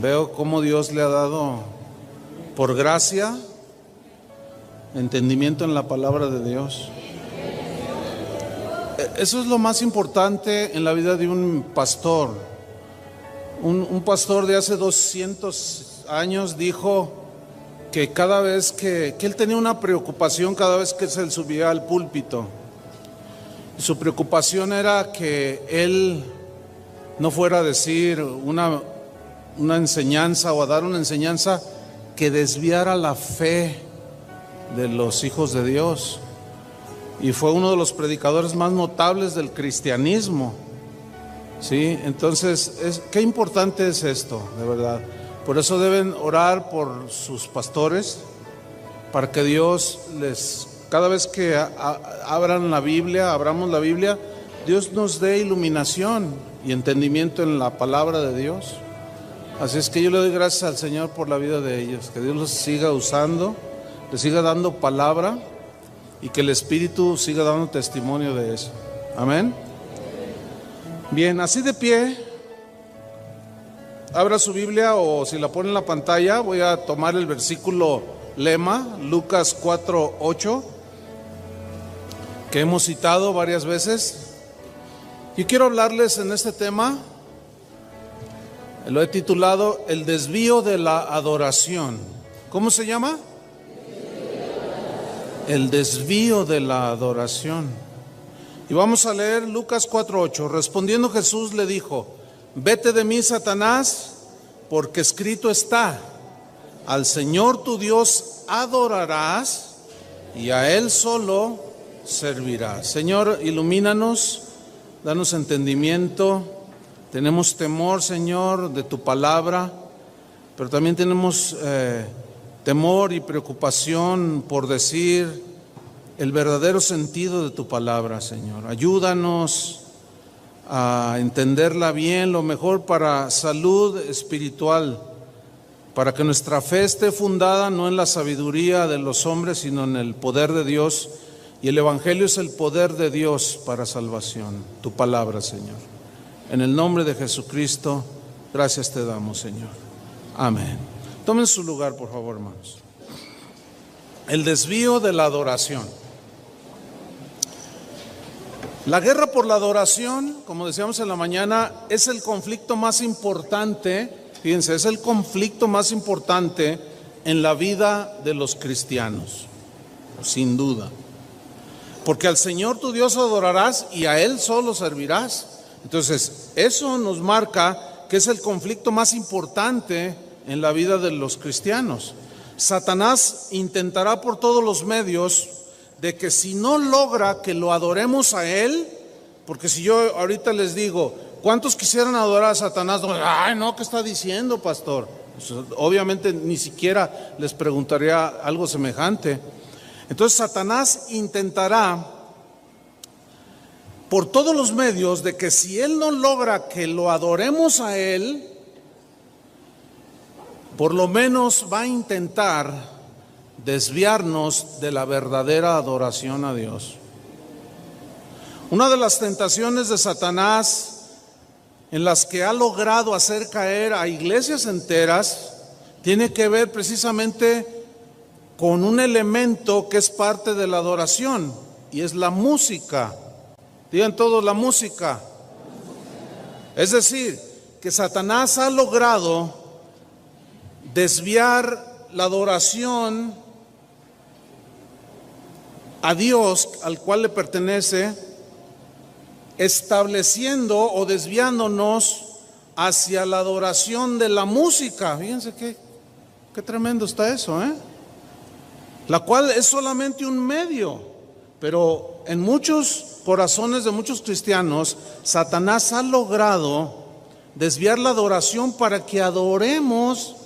Veo cómo Dios le ha dado, por gracia, entendimiento en la palabra de Dios. Eso es lo más importante en la vida de un pastor. Un pastor de hace 200 años dijo que cada vez que él tenía una preocupación cada vez que se subía al púlpito. Su preocupación era que él no fuera a decir una enseñanza o a dar una enseñanza que desviara la fe de los hijos de Dios. Y fue uno de los predicadores más notables del cristianismo. ¿Sí? Entonces, qué importante es esto, de verdad. Por eso deben orar por sus pastores, para que Dios cada vez que abramos la Biblia, Dios nos dé iluminación y entendimiento en la palabra de Dios. Así es que yo le doy gracias al Señor por la vida de ellos, que Dios los siga usando, les siga dando palabra y que el Espíritu siga dando testimonio de eso. Amén. Bien, así de pie, abra su Biblia o si la pone en la pantalla, voy a tomar el versículo lema, Lucas 4:8, que hemos citado varias veces. Yo quiero hablarles en este tema, lo he titulado El desvío de la adoración. ¿Cómo se llama? El desvío de la adoración. Y vamos a leer Lucas 4:8. Respondiendo Jesús le dijo: vete de mí, Satanás, porque escrito está: al Señor tu Dios adorarás y a Él solo servirás. Señor, ilumínanos, danos entendimiento. Tenemos temor, Señor, de tu palabra, pero también tenemos temor y preocupación por decir el verdadero sentido de tu palabra, Señor. Ayúdanos a entenderla bien, lo mejor para salud espiritual, para que nuestra fe esté fundada no en la sabiduría de los hombres, sino en el poder de Dios. Y el Evangelio es el poder de Dios para salvación, tu palabra, Señor. En el nombre de Jesucristo, gracias te damos, Señor. Amén. Tomen su lugar, por favor, hermanos. El desvío de la adoración. La guerra por la adoración, como decíamos en la mañana, es el conflicto más importante, fíjense, es el conflicto más importante en la vida de los cristianos, sin duda. Porque al Señor tu Dios adorarás y a Él solo servirás. Entonces, eso nos marca que es el conflicto más importante en la vida de los cristianos. Satanás intentará por todos los medios de que si no logra que lo adoremos a Él, porque si yo ahorita les digo, ¿cuántos quisieran adorar a Satanás? Ay, no, ¿qué está diciendo, pastor? Obviamente ni siquiera les preguntaría algo semejante. Entonces Satanás intentará por todos los medios de que si Él no logra que lo adoremos a Él, por lo menos va a intentar desviarnos de la verdadera adoración a Dios. Una de las tentaciones de Satanás en las que ha logrado hacer caer a iglesias enteras tiene que ver precisamente con un elemento que es parte de la adoración, y es la música. Digan todos, la música. Es decir, que Satanás ha logrado desviar la adoración a Dios, al cual le pertenece, estableciendo o desviándonos hacia la adoración de la música. Fíjense qué tremendo está eso, la cual es solamente un medio, pero en muchos corazones de muchos cristianos, Satanás ha logrado desviar la adoración para que adoremos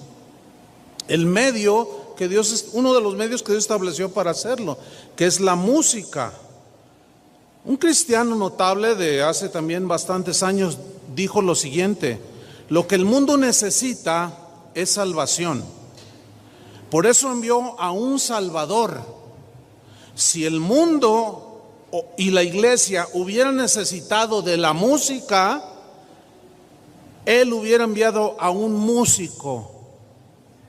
el medio que Dios, uno de los medios que Dios estableció para hacerlo, que es la música. Un cristiano notable de hace también bastantes años dijo lo siguiente: lo que el mundo necesita es salvación. Por eso envió a un Salvador. Si el mundo y la iglesia hubieran necesitado de la música, Él hubiera enviado a un músico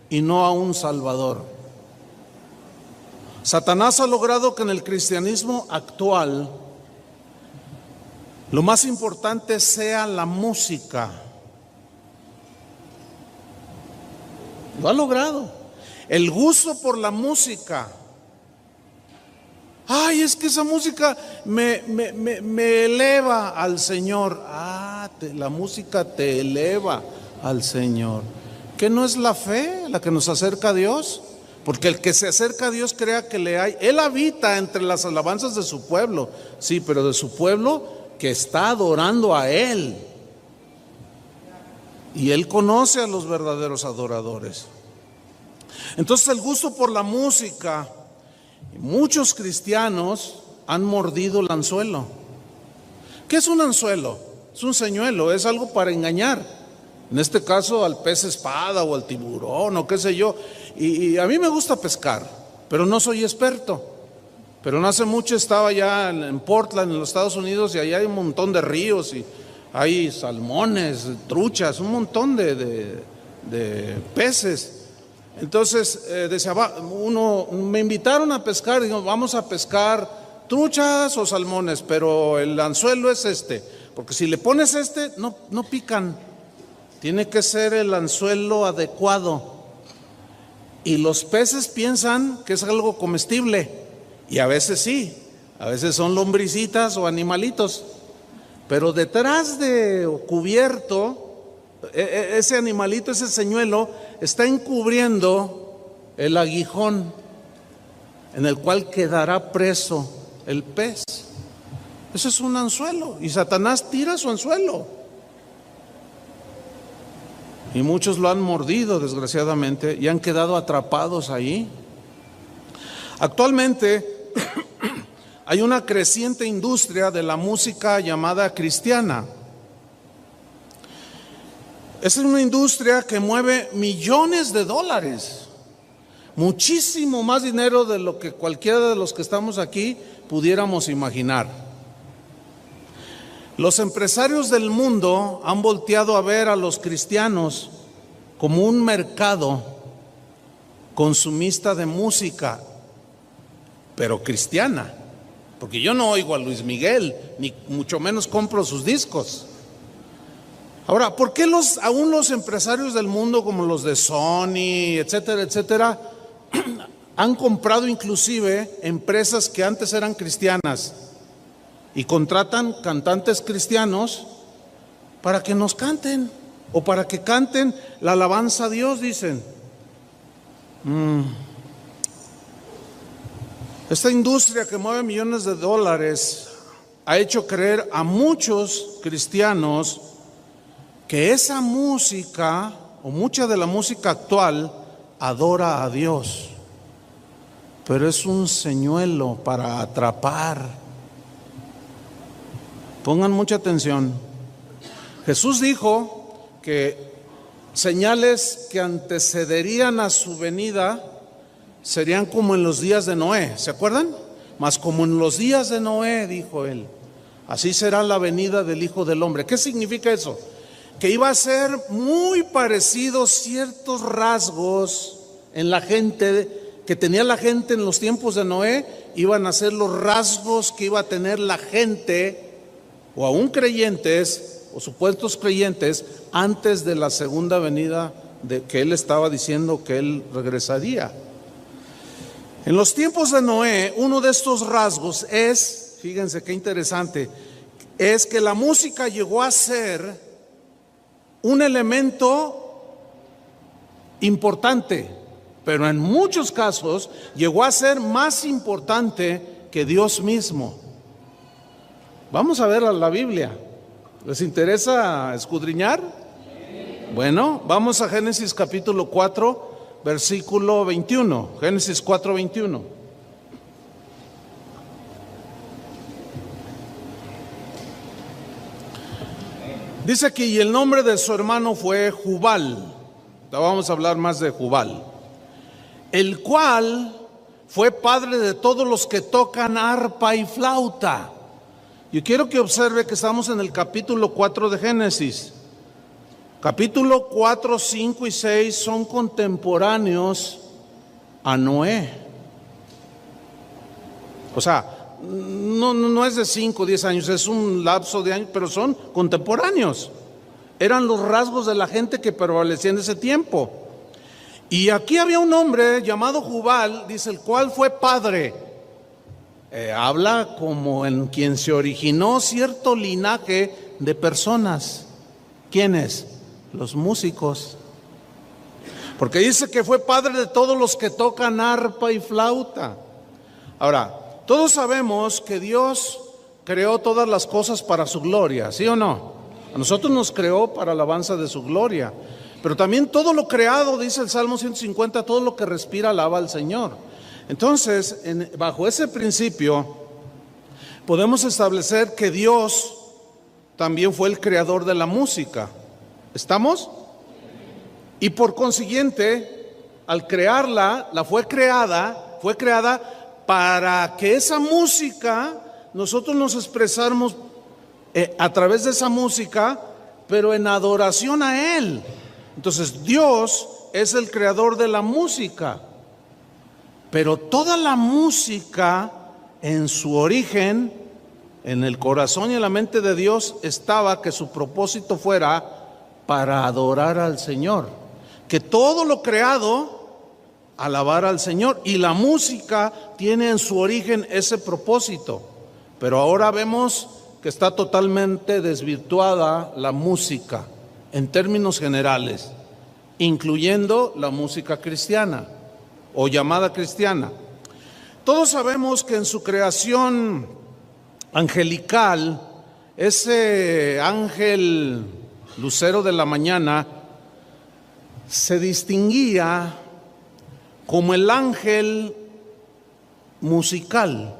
y no a un salvador. Satanás ha logrado que en el cristianismo actual lo más importante sea la música. Lo ha logrado. El gusto por la música. Ay, es que esa música me eleva al Señor. La música te eleva al Señor. ¿Que no es la fe la que nos acerca a Dios? Porque el que se acerca a Dios crea que le hay. Él habita entre las alabanzas de su pueblo. Sí, pero de su pueblo que está adorando a Él. Y Él conoce a los verdaderos adoradores. Entonces el gusto por la música, muchos cristianos han mordido el anzuelo. ¿Qué es un anzuelo? Es un señuelo, es algo para engañar. En este caso al pez espada o al tiburón o qué sé yo. Y a mí me gusta pescar, pero no soy experto. Pero no hace mucho estaba ya en Portland, en los Estados Unidos, y allá hay un montón de ríos y hay salmones, truchas, un montón de peces. Entonces me invitaron a pescar, digo, vamos a pescar truchas o salmones, pero el anzuelo es este, porque si le pones no pican, tiene que ser el anzuelo adecuado. Y los peces piensan que es algo comestible, y a veces sí, a veces son lombricitas o animalitos, pero detrás de cubierto, ese animalito, ese señuelo, está encubriendo el aguijón en el cual quedará preso el pez. Eso es un anzuelo, y Satanás tira su anzuelo. Y muchos lo han mordido, desgraciadamente, y han quedado atrapados ahí. Actualmente hay una creciente industria de la música llamada cristiana. Es una industria que mueve millones de dólares, muchísimo más dinero de lo que cualquiera de los que estamos aquí pudiéramos imaginar. Los empresarios del mundo han volteado a ver a los cristianos como un mercado consumista de música, pero cristiana, porque yo no oigo a Luis Miguel, ni mucho menos compro sus discos. Ahora, ¿por qué aún los empresarios del mundo como los de Sony, etcétera, etcétera, han comprado inclusive empresas que antes eran cristianas y contratan cantantes cristianos para que nos canten o para que canten la alabanza a Dios, dicen? Esta industria que mueve millones de dólares ha hecho creer a muchos cristianos que esa música o mucha de la música actual adora a Dios, pero es un señuelo para atrapar. Pongan mucha atención. Jesús dijo que señales que antecederían a su venida serían como en los días de Noé, ¿se acuerdan? Mas como en los días de Noé, dijo él, así será la venida del Hijo del Hombre. ¿Qué significa eso? Que iba a ser muy parecido ciertos rasgos en la gente que tenía la gente en los tiempos de Noé, iban a ser los rasgos que iba a tener la gente, o aún creyentes o supuestos creyentes, antes de la segunda venida de que él estaba diciendo que él regresaría. En los tiempos de Noé, uno de estos rasgos es, fíjense qué interesante, es que la música llegó a ser un elemento importante, pero en muchos casos llegó a ser más importante que Dios mismo. Vamos a ver la Biblia. ¿Les interesa escudriñar? Bueno, vamos a Génesis capítulo 4, versículo 21. Génesis 4, 21. Dice aquí, y el nombre de su hermano fue Jubal. Vamos a hablar más de Jubal, el cual fue padre de todos los que tocan arpa y flauta. Yo quiero que observe que estamos en el capítulo 4 de Génesis. Capítulo 4, 5 y 6 son contemporáneos a Noé. O sea, no es de 5 o 10 años, es un lapso de años, pero son contemporáneos. Eran los rasgos de la gente que prevalecía en ese tiempo. Y aquí había un hombre llamado Jubal, dice, el cual fue padre. Habla como en quien se originó cierto linaje de personas. ¿Quiénes? Los músicos. Porque dice que fue padre de todos los que tocan arpa y flauta. Ahora, todos sabemos que Dios creó todas las cosas para su gloria, ¿sí o no? A nosotros nos creó para alabanza de su gloria. Pero también todo lo creado, dice el Salmo 150, todo lo que respira alaba al Señor. Entonces, bajo ese principio, podemos establecer que Dios también fue el creador de la música. ¿Estamos? Y por consiguiente, al crearla, fue creada para que esa música, nosotros nos expresáramos a través de esa música, pero en adoración a Él. Entonces, Dios es el creador de la música, pero toda la música en su origen, en el corazón y en la mente de Dios, estaba que su propósito fuera para adorar al Señor, que todo lo creado alabara al Señor, y la música tiene en su origen ese propósito. Pero ahora vemos que está totalmente desvirtuada la música en términos generales, incluyendo la música cristiana o llamada cristiana. Todos sabemos que en su creación angelical, ese ángel lucero de la mañana se distinguía como el ángel musical,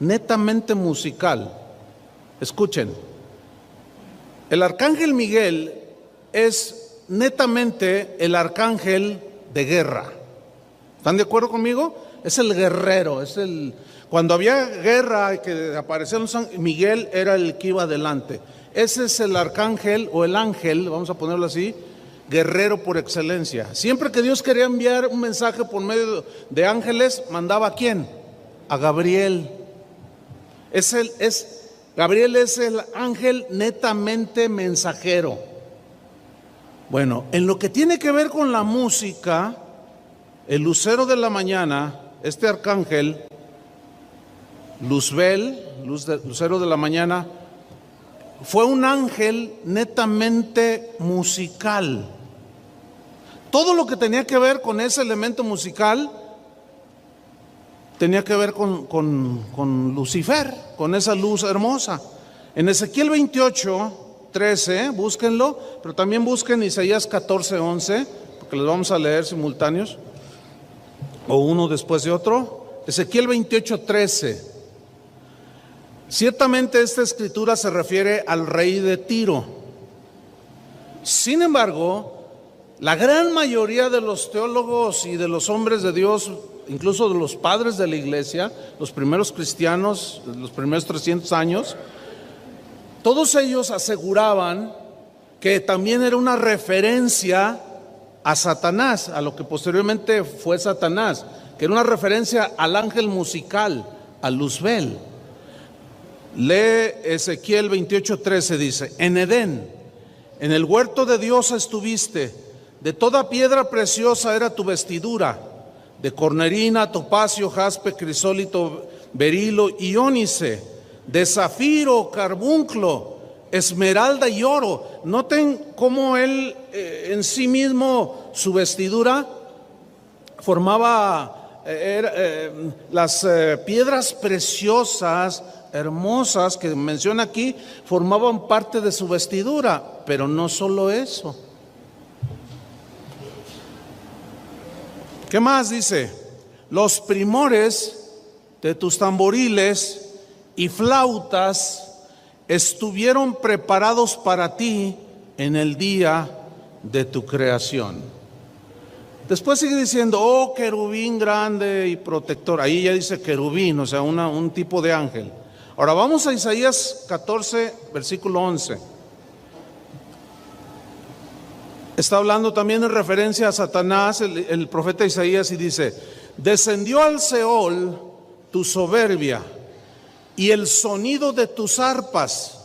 netamente musical. Escuchen, el arcángel Miguel es netamente el arcángel de guerra. ¿Están de acuerdo conmigo? Es el guerrero, cuando había guerra y que aparecían los ángeles, Miguel era el que iba adelante. Ese es el arcángel o el ángel, vamos a ponerlo así, guerrero por excelencia. Siempre que Dios quería enviar un mensaje por medio de ángeles, mandaba ¿a quién? A Gabriel. Gabriel es el ángel netamente mensajero. Bueno, en lo que tiene que ver con la música, el lucero de la mañana, este arcángel, Luzbel, lucero de la mañana, fue un ángel netamente musical. Todo lo que tenía que ver con ese elemento musical tenía que ver con Lucifer, con esa luz hermosa. En Ezequiel 28:13, búsquenlo, pero también busquen Isaías 14:11, porque les vamos a leer simultáneos, o uno después de otro. Ezequiel 28:13. Ciertamente esta escritura se refiere al rey de Tiro. Sin embargo, la gran mayoría de los teólogos y de los hombres de Dios, incluso de los padres de la iglesia, los primeros cristianos, los primeros 300 años, todos ellos aseguraban que también era una referencia a Satanás, a lo que posteriormente fue Satanás, que era una referencia al ángel musical, a Luzbel. Lee Ezequiel 28:13, dice: en Edén, en el huerto de Dios estuviste, de toda piedra preciosa era tu vestidura, de cornerina, topacio, jaspe, crisólito, berilo y ónice, de zafiro, carbunclo, esmeralda y oro. Noten cómo él en sí mismo, su vestidura formaba las piedras preciosas, hermosas que menciona aquí, formaban parte de su vestidura. Pero no solo eso. ¿Qué más dice? Los primores de tus tamboriles y flautas estuvieron preparados para ti en el día de tu creación. Después sigue diciendo: oh querubín grande y protector. Ahí ya dice querubín, o sea, un tipo de ángel. Ahora vamos a Isaías 14, versículo 11. Está hablando también en referencia a Satanás, el profeta Isaías, y dice: descendió al Seol tu soberbia y el sonido de tus arpas.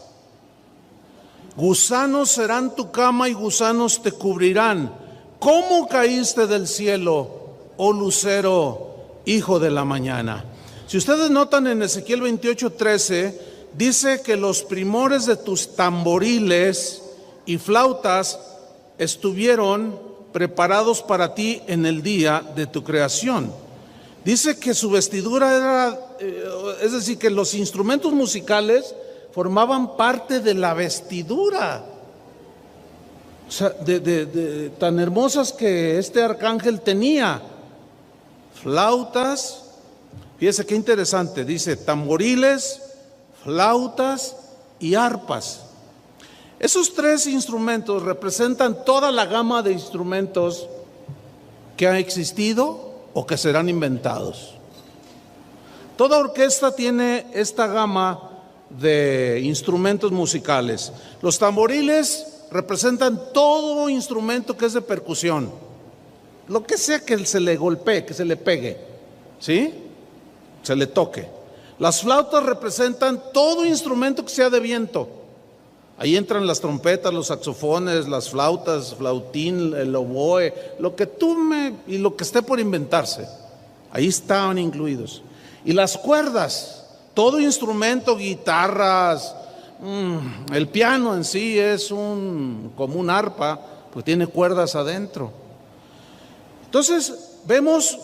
Gusanos serán tu cama y gusanos te cubrirán. ¿Cómo caíste del cielo, oh lucero, hijo de la mañana? Si ustedes notan en Ezequiel 28:13, dice que los primores de tus tamboriles y flautas estuvieron preparados para ti en el día de tu creación. Dice que su vestidura era, es decir, que los instrumentos musicales formaban parte de la vestidura. O sea, tan hermosas que este arcángel tenía. Flautas, fíjese qué interesante, dice tamboriles, flautas y arpas. Esos tres instrumentos representan toda la gama de instrumentos que ha existido o que serán inventados. Toda orquesta tiene esta gama de instrumentos musicales. Los tamboriles representan todo instrumento que es de percusión, lo que sea que se le golpee, que se le pegue, ¿sí? Se le toque. Las flautas representan todo instrumento que sea de viento. Ahí entran las trompetas, los saxofones, las flautas, flautín, el oboe, lo que y lo que esté por inventarse. Ahí estaban incluidos. Y las cuerdas, todo instrumento, guitarras, el piano en sí es como un arpa, pues tiene cuerdas adentro. Entonces vemos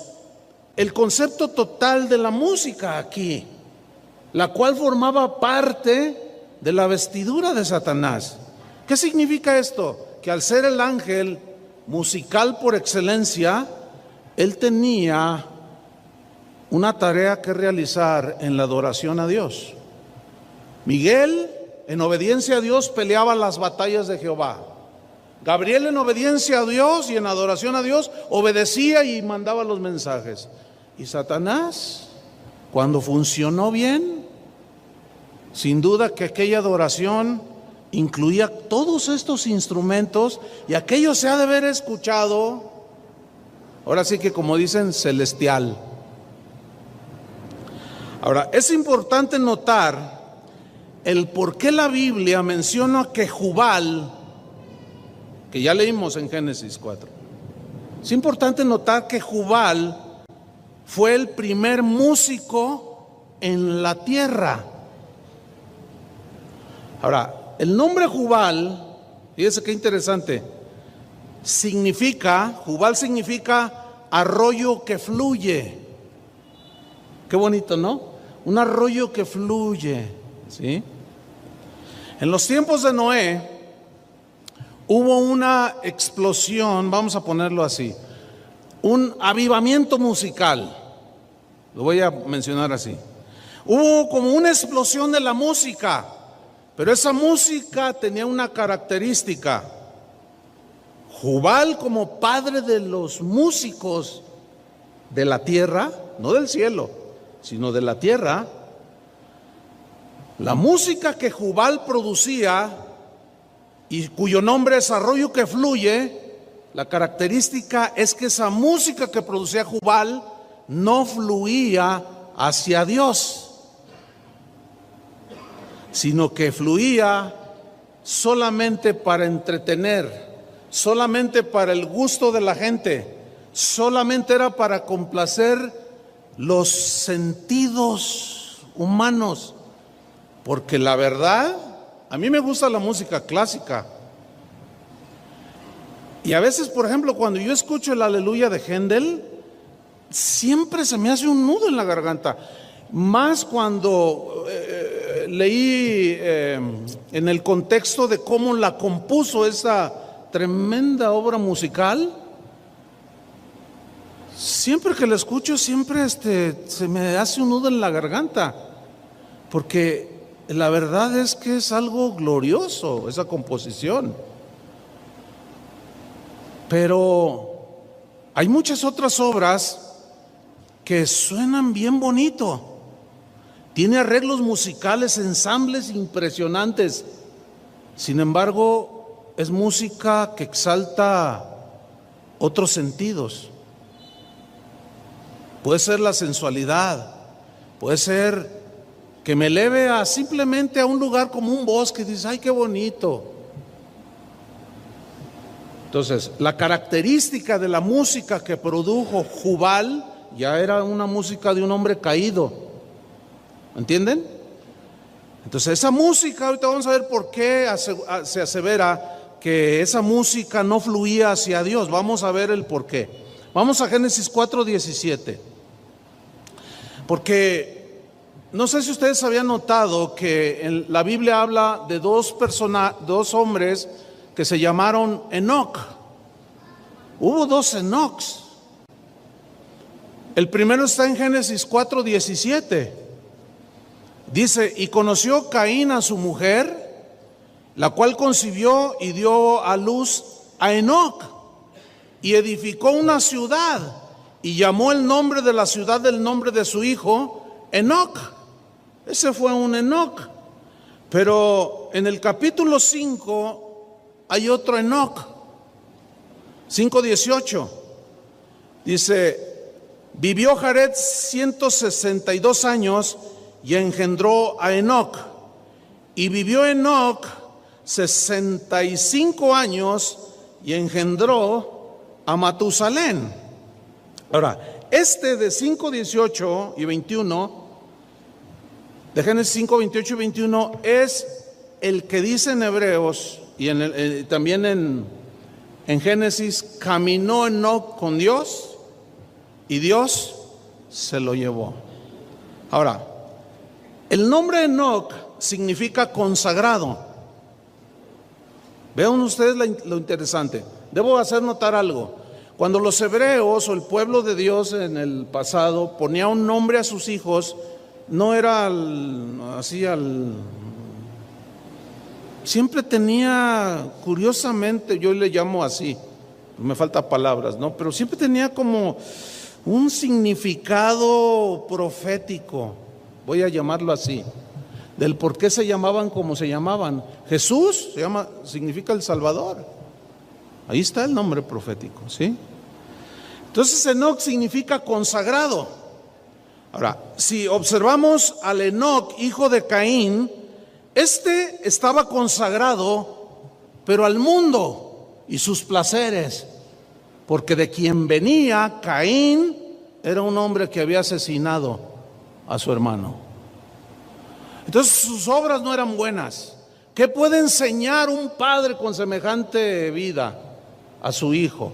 el concepto total de la música aquí, la cual formaba parte de la vestidura de Satanás. ¿Qué significa esto? Que al ser el ángel musical por excelencia, él tenía una tarea que realizar en la adoración a Dios. Miguel, en obediencia a Dios, peleaba las batallas de Jehová. Gabriel, en obediencia a Dios y en adoración a Dios, obedecía y mandaba los mensajes. Y Satanás, cuando funcionó bien, sin duda que aquella adoración incluía todos estos instrumentos, y aquello se ha de haber escuchado, ahora sí que como dicen, celestial. Ahora, es importante notar el por qué la Biblia menciona que Jubal, que ya leímos en Génesis 4. Es importante notar que Jubal fue el primer músico en la tierra. Ahora, el nombre Jubal, fíjese qué interesante, Jubal significa arroyo que fluye. Qué bonito, ¿no? Un arroyo que fluye, ¿sí? En los tiempos de Noé hubo una explosión, vamos a ponerlo así, un avivamiento musical, lo voy a mencionar así. Hubo como una explosión de la música, pero esa música tenía una característica. Jubal, como padre de los músicos de la tierra, no del cielo, sino de la tierra, la música que Jubal producía y cuyo nombre es arroyo que fluye, la característica es que esa música que producía Jubal no fluía hacia Dios, sino que fluía solamente para entretener, solamente para el gusto de la gente, solamente era para complacer los sentidos humanos. Porque la verdad, a mí me gusta la música clásica. Y a veces, por ejemplo, cuando yo escucho el Aleluya de Händel, siempre se me hace un nudo en la garganta. Más cuando leí en el contexto de cómo la compuso esa tremenda obra musical. Siempre que la escucho, siempre se me hace un nudo en la garganta. Porque la verdad es que es algo glorioso esa composición. Pero hay muchas otras obras que suenan bien bonito. Tiene arreglos musicales, ensambles impresionantes. Sin embargo, es música que exalta otros sentidos. Puede ser la sensualidad, puede ser que me eleve a simplemente a un lugar como un bosque y dices, ay, qué bonito. Entonces, la característica de la música que produjo Jubal ya era una música de un hombre caído. ¿Entienden? Entonces, esa música, ahorita vamos a ver por qué se asevera que esa música no fluía hacia Dios. Vamos a ver el por qué. Vamos a Génesis 4:17. Porque no sé si ustedes habían notado que en la Biblia habla de dos hombres que se llamaron Enoc. Hubo dos Enocs. El primero está en Génesis 4:17. Dice, y conoció Caín a su mujer, la cual concibió y dio a luz a Enoc, y edificó una ciudad, y llamó el nombre de la ciudad del nombre de su hijo, Enoc. Ese fue un Enoc. Pero en el capítulo 5 hay otro Enoc, 5:18. Dice, vivió Jared 162 años y engendró a Enoc. Y vivió Enoc 65 años y engendró a Matusalén. Ahora, este de 5:18 y 21, de Génesis 5:28 y 21, es el que dice en Hebreos y también en Génesis, caminó Enoc con Dios y Dios se lo llevó. Ahora, el nombre Enoc significa consagrado. Vean ustedes lo interesante. Debo hacer notar algo. Cuando los hebreos o el pueblo de Dios en el pasado ponía un nombre a sus hijos, no era siempre tenía, curiosamente, yo le llamo así, me faltan palabras, ¿no? Pero siempre tenía como un significado profético, voy a llamarlo así, del por qué se llamaban como se llamaban. Jesús significa el Salvador. Ahí está el nombre profético, ¿sí? Entonces Enoc significa consagrado. Ahora, si observamos al Enoc, hijo de Caín, este estaba consagrado, pero al mundo y sus placeres, porque de quien venía Caín era un hombre que había asesinado a su hermano. Entonces sus obras no eran buenas. ¿Qué puede enseñar un padre con semejante vida a su hijo?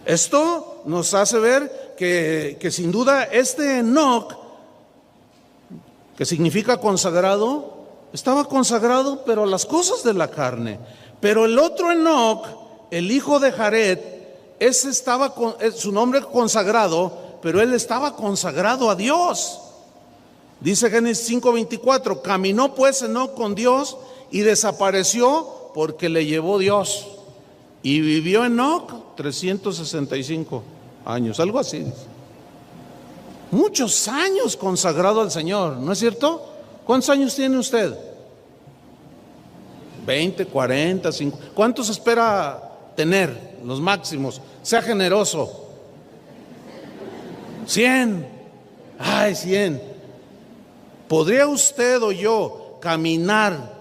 Esto nos hace ver que sin duda este Enoc, que significa consagrado, estaba consagrado pero a las cosas de la carne. Pero el otro Enoc, el hijo de Jared, ese estaba su nombre consagrado, pero él estaba consagrado a Dios. Dice Génesis 5:24, caminó pues Enoc con Dios y desapareció porque le llevó Dios. Y vivió Enoc 365 años, algo así dice. Muchos años consagrado al Señor, ¿no es cierto? ¿Cuántos años tiene usted? 20, 40, 50. ¿Cuántos espera tener? Los máximos. Sea generoso. 100. Ay, 100. ¿Podría usted o yo caminar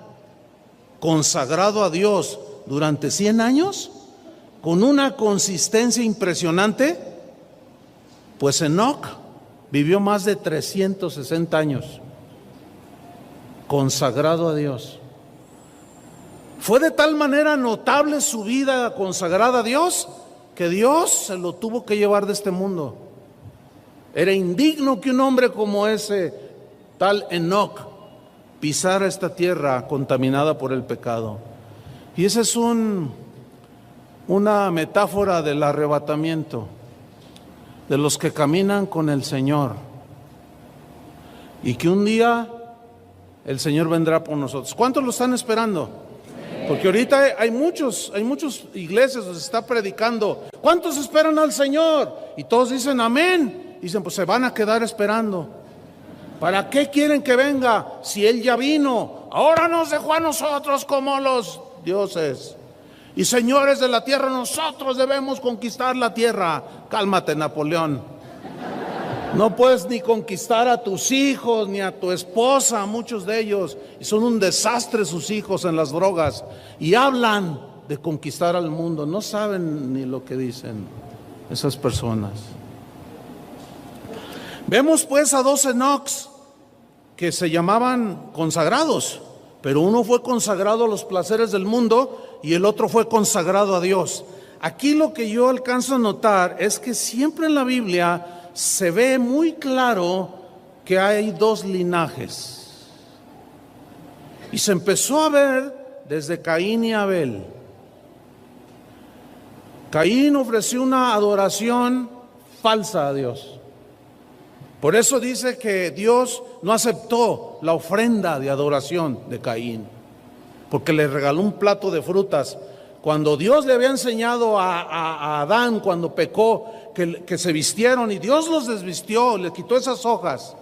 consagrado a Dios durante 100 años con una consistencia impresionante? Pues Enoc vivió más de 360 años consagrado a Dios. Fue de tal manera notable su vida consagrada a Dios que Dios se lo tuvo que llevar de este mundo. Era indigno que un hombre como ese tal Enoc pisara esta tierra contaminada por el pecado. Y esa es una metáfora del arrebatamiento de los que caminan con el Señor, y que un día el Señor vendrá por nosotros. ¿Cuántos lo están esperando? Porque ahorita hay muchas iglesias donde se está predicando. ¿Cuántos esperan al Señor? Y todos dicen amén. Dicen, pues se van a quedar esperando. ¿Para qué quieren que venga si Él ya vino? Ahora nos dejó a nosotros como los dioses. Y señores de la tierra, nosotros debemos conquistar la tierra. Cálmate, Napoleón. No puedes ni conquistar a tus hijos, ni a tu esposa, muchos de ellos. Y son un desastre sus hijos en las drogas. Y hablan de conquistar al mundo. No saben ni lo que dicen esas personas. Vemos pues a 2 Enocs que se llamaban consagrados. Pero uno fue consagrado a los placeres del mundo y el otro fue consagrado a Dios. Aquí lo que yo alcanzo a notar es que siempre en la Biblia se ve muy claro que hay 2 linajes. Y se empezó a ver desde Caín y Abel. Caín ofreció una adoración falsa a Dios. Por eso dice que Dios no aceptó la ofrenda de adoración de Caín, porque le regaló un plato de frutas. Cuando Dios le había enseñado a Adán, cuando pecó, que se vistieron, y Dios los desvistió, le quitó esas hojas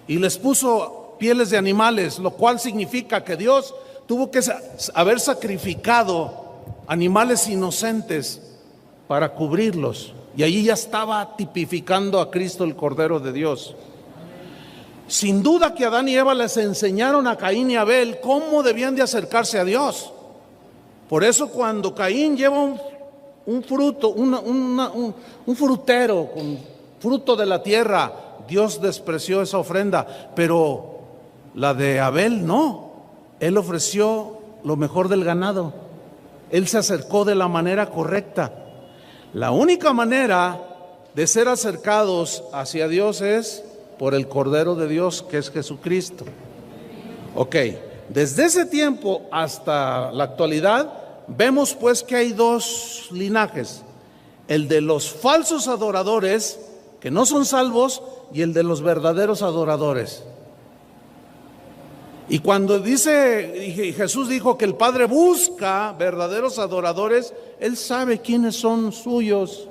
y les puso pieles de animales, lo cual significa que Dios tuvo que haber sacrificado animales inocentes para cubrirlos. Y allí ya estaba tipificando a Cristo, el Cordero de Dios. Sin duda que Adán y Eva les enseñaron a Caín y Abel cómo debían de acercarse a Dios. Por eso cuando Caín lleva un fruto, un frutero con fruto de la tierra, Dios despreció esa ofrenda. Pero la de Abel no. Él ofreció lo mejor del ganado. Él se acercó de la manera correcta. La única manera de ser acercados hacia Dios es por el Cordero de Dios, que es Jesucristo. Ok, desde ese tiempo hasta la actualidad, vemos pues que hay 2 linajes. El de los falsos adoradores, que no son salvos, y el de los verdaderos adoradores. Y cuando Jesús dijo que el Padre busca verdaderos adoradores, Él sabe quiénes son suyos.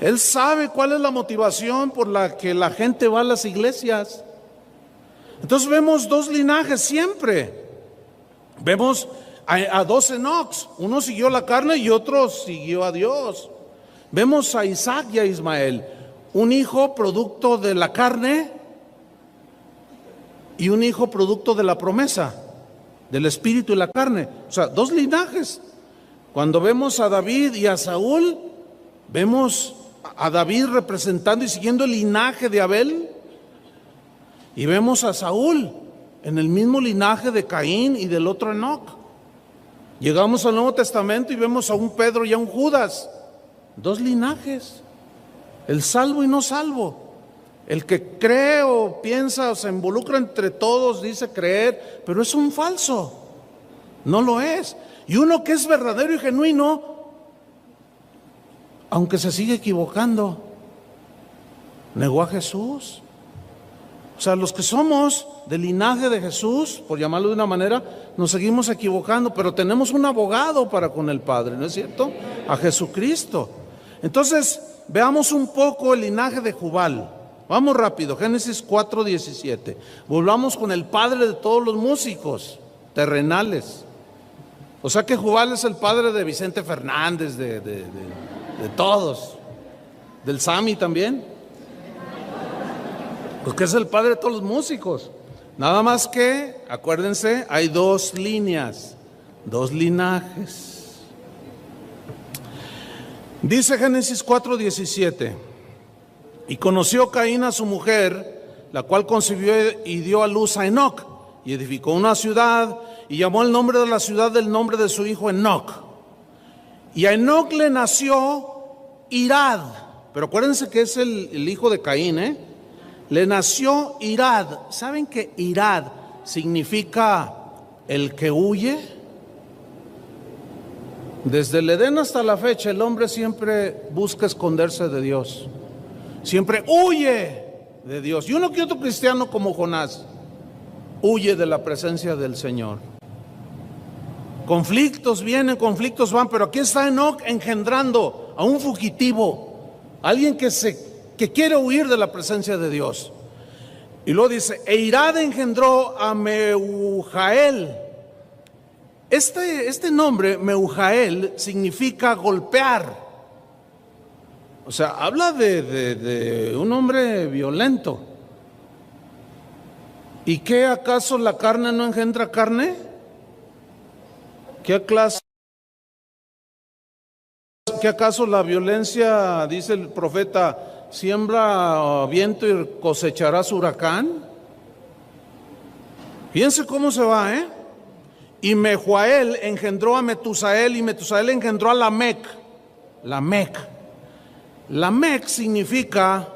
Él sabe cuál es la motivación por la que la gente va a las iglesias. Entonces vemos 2 linajes siempre. Vemos a 2 Enocs. Uno siguió la carne y otro siguió a Dios. Vemos a Isaac y a Ismael. Un hijo producto de la carne y un hijo producto de la promesa, del espíritu y la carne. O sea, 2 linajes. Cuando vemos a David y a Saúl, vemos a David representando y siguiendo el linaje de Abel, y vemos a Saúl en el mismo linaje de Caín y del otro Enoc. Llegamos al Nuevo Testamento y vemos a un Pedro y a un Judas. 2 linajes. El salvo y no salvo. El que cree o piensa o se involucra entre todos, dice creer, pero es un falso. No lo es. Y uno que es verdadero y genuino, aunque se sigue equivocando, negó a Jesús. O sea, los que somos del linaje de Jesús, por llamarlo de una manera, nos seguimos equivocando, pero tenemos un abogado para con el Padre, ¿no es cierto? A Jesucristo. Entonces, veamos un poco el linaje de Jubal. Vamos rápido, Génesis 4:17. Volvamos con el padre de todos los músicos terrenales. O sea que Jubal es el padre de Vicente Fernández, de todos. Del Sammy también. Porque es el padre de todos los músicos. Nada más que, acuérdense, hay 2 líneas, 2 linajes. Dice Génesis 4:17: y conoció Caín a su mujer, la cual concibió y dio a luz a Enoc, y edificó una ciudad, y llamó el nombre de la ciudad del nombre de su hijo Enoc. Y a Enoc le nació Irad, pero acuérdense que es el hijo de Caín, Le nació Irad. ¿Saben que Irad significa el que huye? Desde el Edén hasta la fecha, el hombre siempre busca esconderse de Dios. Siempre huye de Dios. Y uno que otro cristiano como Jonás huye de la presencia del Señor. Conflictos vienen, conflictos van, pero aquí está Enoc engendrando a un fugitivo, alguien que quiere huir de la presencia de Dios. Y luego dice, e Irad engendró a Mehujael. Este nombre, Meujael, significa golpear. O sea, habla de un hombre violento. ¿Y qué acaso la carne no engendra carne? ¿Qué acaso la violencia, dice el profeta, siembra viento y cosecharás huracán? Fíjense cómo se va, ¿eh? Y Mehujael engendró a Metusael, y Metusael engendró a Lamec. Lamec significa,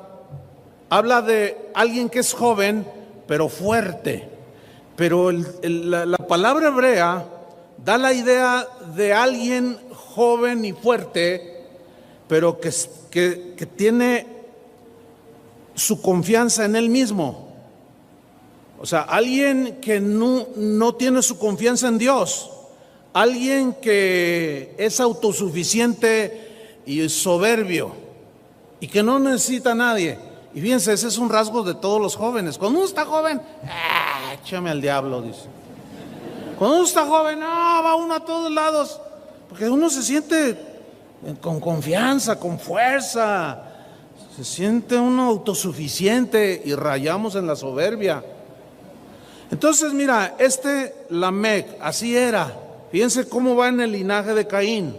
habla de alguien que es joven, pero fuerte. Pero la palabra hebrea da la idea de alguien joven y fuerte, pero que tiene su confianza en él mismo. O sea, alguien que no tiene su confianza en Dios, alguien que es autosuficiente y soberbio y que no necesita a nadie. Y fíjense, ese es un rasgo de todos los jóvenes. Cuando uno está joven, échame al diablo, dice. Cuando uno está joven, va uno a todos lados, porque uno se siente con confianza, con fuerza, se siente uno autosuficiente y rayamos en la soberbia. Entonces, mira, Lamec, así era. Fíjense cómo va en el linaje de Caín.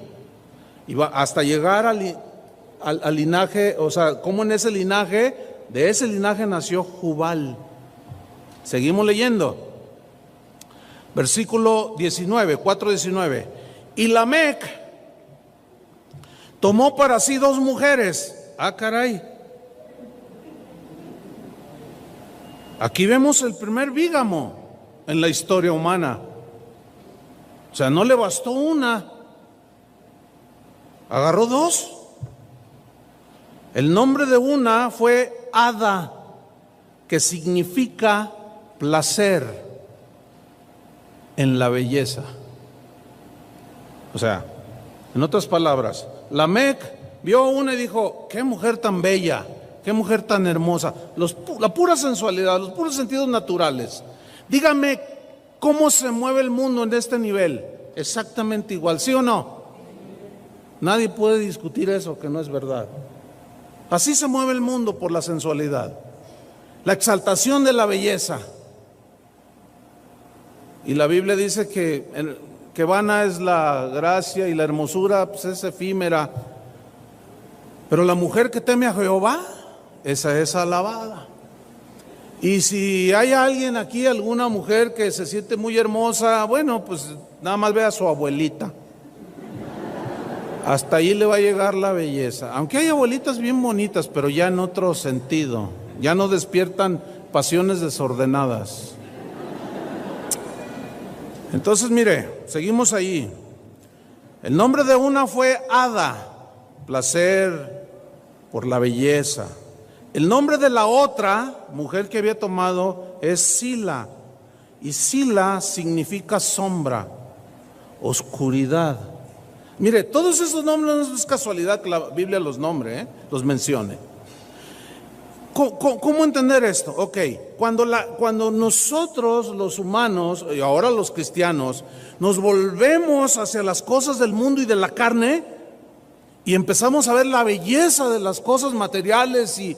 Y va hasta llegar al linaje, o sea, cómo en ese linaje, de ese linaje nació Jubal. Seguimos leyendo. Versículo 19, 4:19. Y Lamec tomó para sí 2 mujeres. Caray. Aquí vemos el primer bígamo en la historia humana. O sea, no le bastó una, agarró 2. El nombre de una fue Ada, que significa placer en la belleza. O sea, en otras palabras, Lamec vio una y dijo: qué mujer tan bella, qué mujer tan hermosa, la pura sensualidad, los puros sentidos naturales. Dígame, ¿cómo se mueve el mundo en este nivel? Exactamente igual, ¿sí o no? Nadie puede discutir eso, que no es verdad. Así se mueve el mundo, por la sensualidad, la exaltación de la belleza. Y la Biblia dice que vana es la gracia y la hermosura, pues es efímera. Pero la mujer que teme a Jehová, esa es alabada. Y si hay alguien aquí, alguna mujer que se siente muy hermosa, bueno, pues nada más vea a su abuelita. Hasta ahí le va a llegar la belleza. Aunque hay abuelitas bien bonitas, pero ya en otro sentido. Ya no despiertan pasiones desordenadas. Entonces, mire, seguimos ahí. El nombre de una fue Ada, placer por la belleza. El nombre de la otra mujer que había tomado es Sila. Y Sila significa sombra, oscuridad. Mire, todos esos nombres no es casualidad que la Biblia los nombre, los mencione. ¿Cómo entender esto? Ok, cuando nosotros los humanos, y ahora los cristianos, nos volvemos hacia las cosas del mundo y de la carne, y empezamos a ver la belleza de las cosas materiales y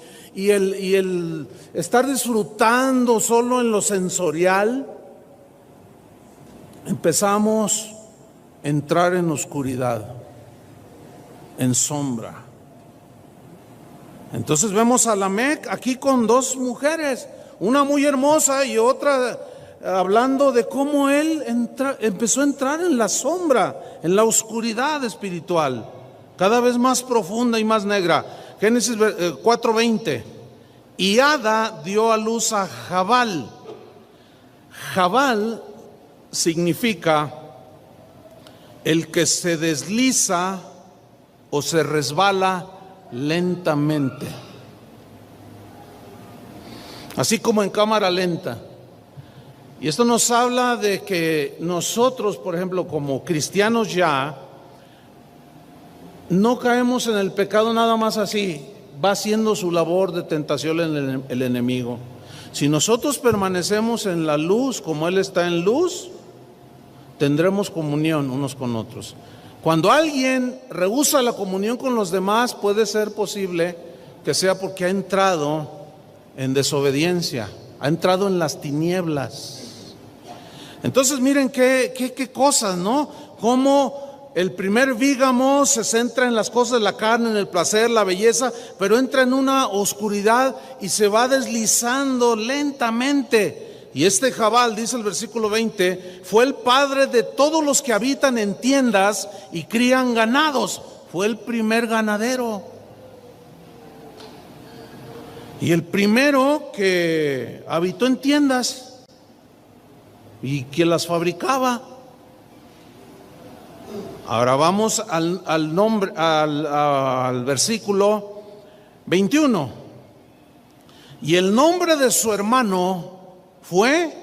el estar disfrutando solo en lo sensorial, empezamos a entrar en oscuridad, en sombra. Entonces vemos a Lamec aquí con 2 mujeres, una muy hermosa y otra hablando de cómo él empezó a entrar en la sombra, en la oscuridad espiritual, cada vez más profunda y más negra. Génesis 4:20. Y Ada dio a luz a Jabal. Jabal significa el que se desliza o se resbala lentamente, así como en cámara lenta. Y esto nos habla de que nosotros, por ejemplo, como cristianos ya, no caemos en el pecado nada más así. Va haciendo su labor de tentación en el enemigo. Si nosotros permanecemos en la luz como Él está en luz, tendremos comunión unos con otros. Cuando alguien rehúsa la comunión con los demás, puede ser posible que sea porque ha entrado en desobediencia, ha entrado en las tinieblas. Entonces miren qué cosas, ¿no? Cómo el primer vígamo se centra en las cosas de la carne, en el placer, la belleza, pero entra en una oscuridad y se va deslizando lentamente. Y este Jabal, dice el versículo 20, fue el padre de todos los que habitan en tiendas y crían ganados. Fue el primer ganadero. Y el primero que habitó en tiendas y que las fabricaba. Ahora vamos al versículo 21. Y el nombre de su hermano fue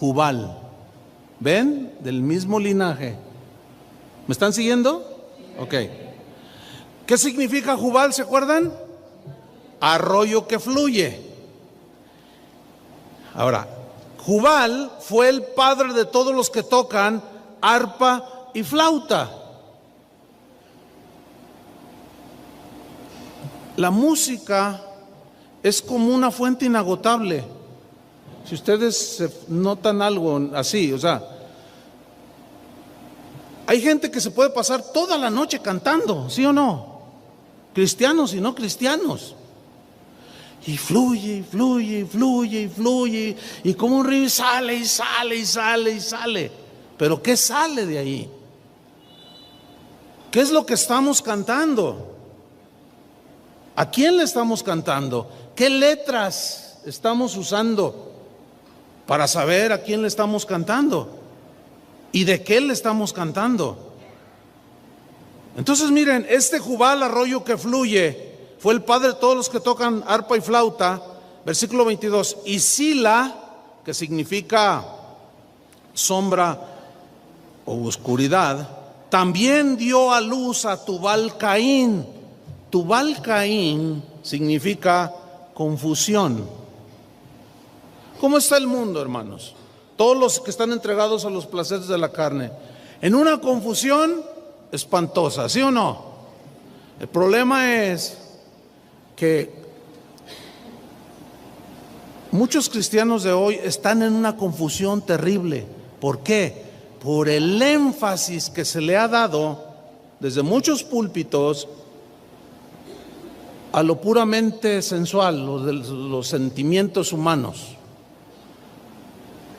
Jubal. ¿Ven? Del mismo linaje. ¿Me están siguiendo? Ok. ¿Qué significa Jubal? ¿Se acuerdan? Arroyo que fluye. Ahora, Jubal fue el padre de todos los que tocan arpa y flauta. La música es como una fuente inagotable. Si ustedes notan algo así, o sea, hay gente que se puede pasar toda la noche cantando, ¿sí o no? Cristianos y no cristianos. Y fluye, y fluye, y fluye, y fluye, y como un río sale, y sale, y sale, y sale. Pero ¿qué sale de ahí? ¿Qué es lo que estamos cantando? ¿A quién le estamos cantando? ¿Qué letras estamos usando para saber a quién le estamos cantando? ¿Y de qué le estamos cantando? Entonces miren, este Jubal, arroyo que fluye, fue el padre de todos los que tocan arpa y flauta. Versículo 22. Y Sila, que significa sombra o oscuridad, también dio a luz a Tubal Caín. Tubal Caín significa confusión. ¿Cómo está el mundo, hermanos? Todos los que están entregados a los placeres de la carne, en una confusión espantosa, ¿sí o no? El problema es que muchos cristianos de hoy están en una confusión terrible. ¿Por qué? Por el énfasis que se le ha dado desde muchos púlpitos a lo puramente sensual, los sentimientos humanos,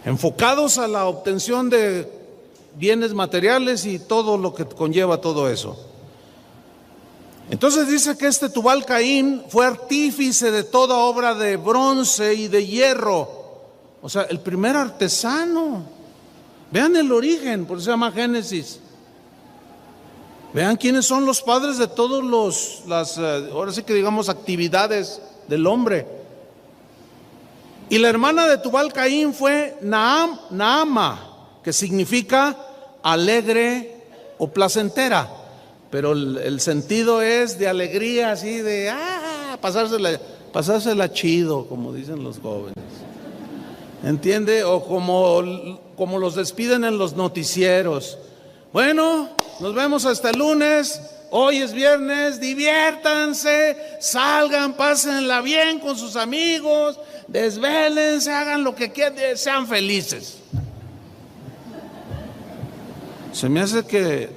enfocados a la obtención de bienes materiales y todo lo que conlleva todo eso. Entonces dice que este Tubal Caín fue artífice de toda obra de bronce y de hierro. O sea, el primer artesano. Vean el origen, por eso se llama Génesis. Vean quiénes son los padres de todos ahora sí que digamos actividades del hombre. Y la hermana de Tubal Caín fue Naama, que significa alegre o placentera. Pero el sentido es de alegría, así de pasársela chido, como dicen los jóvenes. ¿Entiende? O como los despiden en los noticieros. Bueno, nos vemos hasta el lunes. Hoy es viernes, diviértanse, salgan, pásenla bien con sus amigos, desvélense, hagan lo que quieran, sean felices. Se me hace que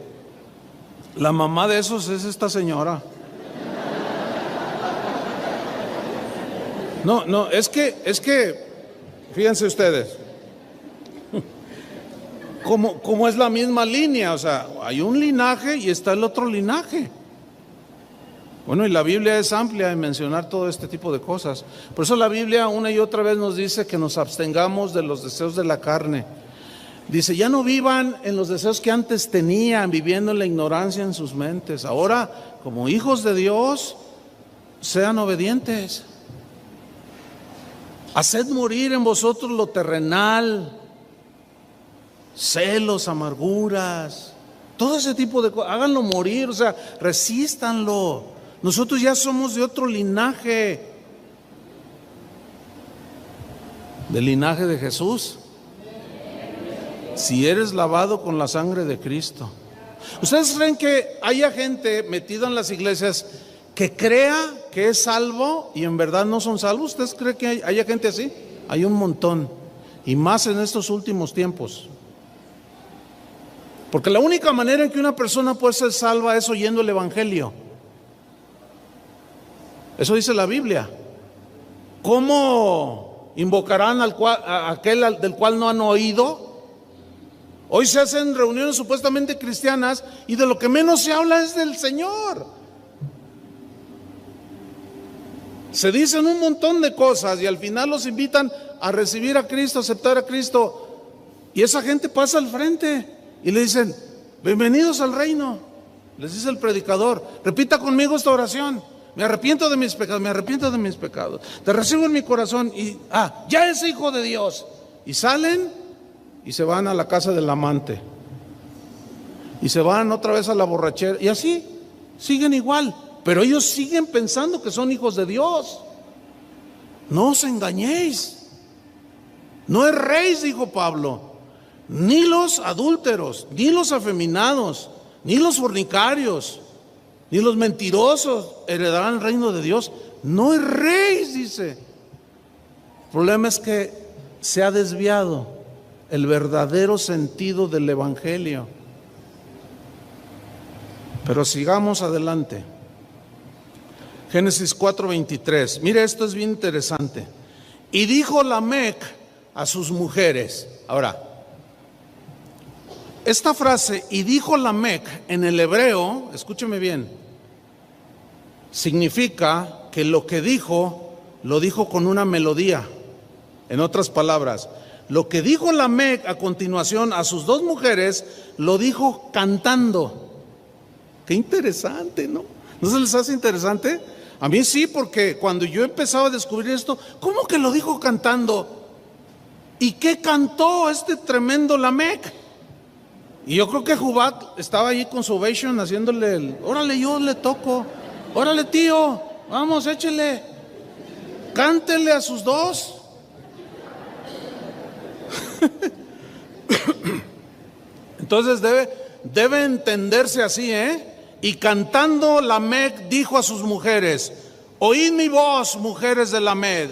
la mamá de esos es esta señora. No, es que, fíjense ustedes, como es la misma línea, o sea, hay un linaje y está el otro linaje. Bueno, y la Biblia es amplia en mencionar todo este tipo de cosas. Por eso la Biblia una y otra vez nos dice que nos abstengamos de los deseos de la carne. Dice, ya no vivan en los deseos que antes tenían, viviendo en la ignorancia en sus mentes. Ahora, como hijos de Dios, sean obedientes. Haced morir en vosotros lo terrenal, celos, amarguras, todo ese tipo de cosas. Háganlo morir, o sea, resístanlo. Nosotros ya somos de otro linaje, del linaje de Jesús. Si eres lavado con la sangre de Cristo. ¿Ustedes creen que haya gente metida en las iglesias que crea que es salvo y en verdad no son salvos? ¿Ustedes creen que haya gente así? Hay un montón, y más en estos últimos tiempos. Porque la única manera en que una persona puede ser salva es oyendo el evangelio. Eso dice la Biblia. ¿Cómo invocarán a aquel del cual no han oído? Hoy se hacen reuniones supuestamente cristianas y de lo que menos se habla es del Señor. Se dicen un montón de cosas y al final los invitan a recibir a Cristo, a aceptar a Cristo. Y esa gente pasa al frente y le dicen: bienvenidos al reino. Les dice el predicador: repita conmigo esta oración. Me arrepiento de mis pecados, me arrepiento de mis pecados. Te recibo en mi corazón y ya es hijo de Dios. Y salen y se van a la casa del amante. Y se van otra vez a la borrachera. Y así, siguen igual. Pero ellos siguen pensando que son hijos de Dios. No os engañéis. No erréis, dijo Pablo. Ni los adúlteros, ni los afeminados, ni los fornicarios, ni los mentirosos heredarán el reino de Dios. No erréis, dice. El problema es que se ha desviado el verdadero sentido del evangelio. Pero sigamos adelante. Génesis 4:23. Mire, esto es bien interesante. Y dijo Lamec a sus mujeres. Ahora, esta frase, y dijo Lamec, en el hebreo, escúcheme bien, significa que lo que dijo, lo dijo con una melodía. En otras palabras, lo que dijo Lamec a continuación a sus dos mujeres, lo dijo cantando. Qué interesante, ¿no? ¿No se les hace interesante? A mí sí, porque cuando yo empezaba a descubrir esto, ¿cómo que lo dijo cantando? ¿Y qué cantó este tremendo Lamec? Y yo creo que Jubat estaba ahí con su ovation haciéndole órale, yo le toco, órale tío, vamos, échele, cántele a sus dos. Entonces debe entenderse así, Y cantando Lamec dijo a sus mujeres: oíd mi voz, mujeres de Lamec,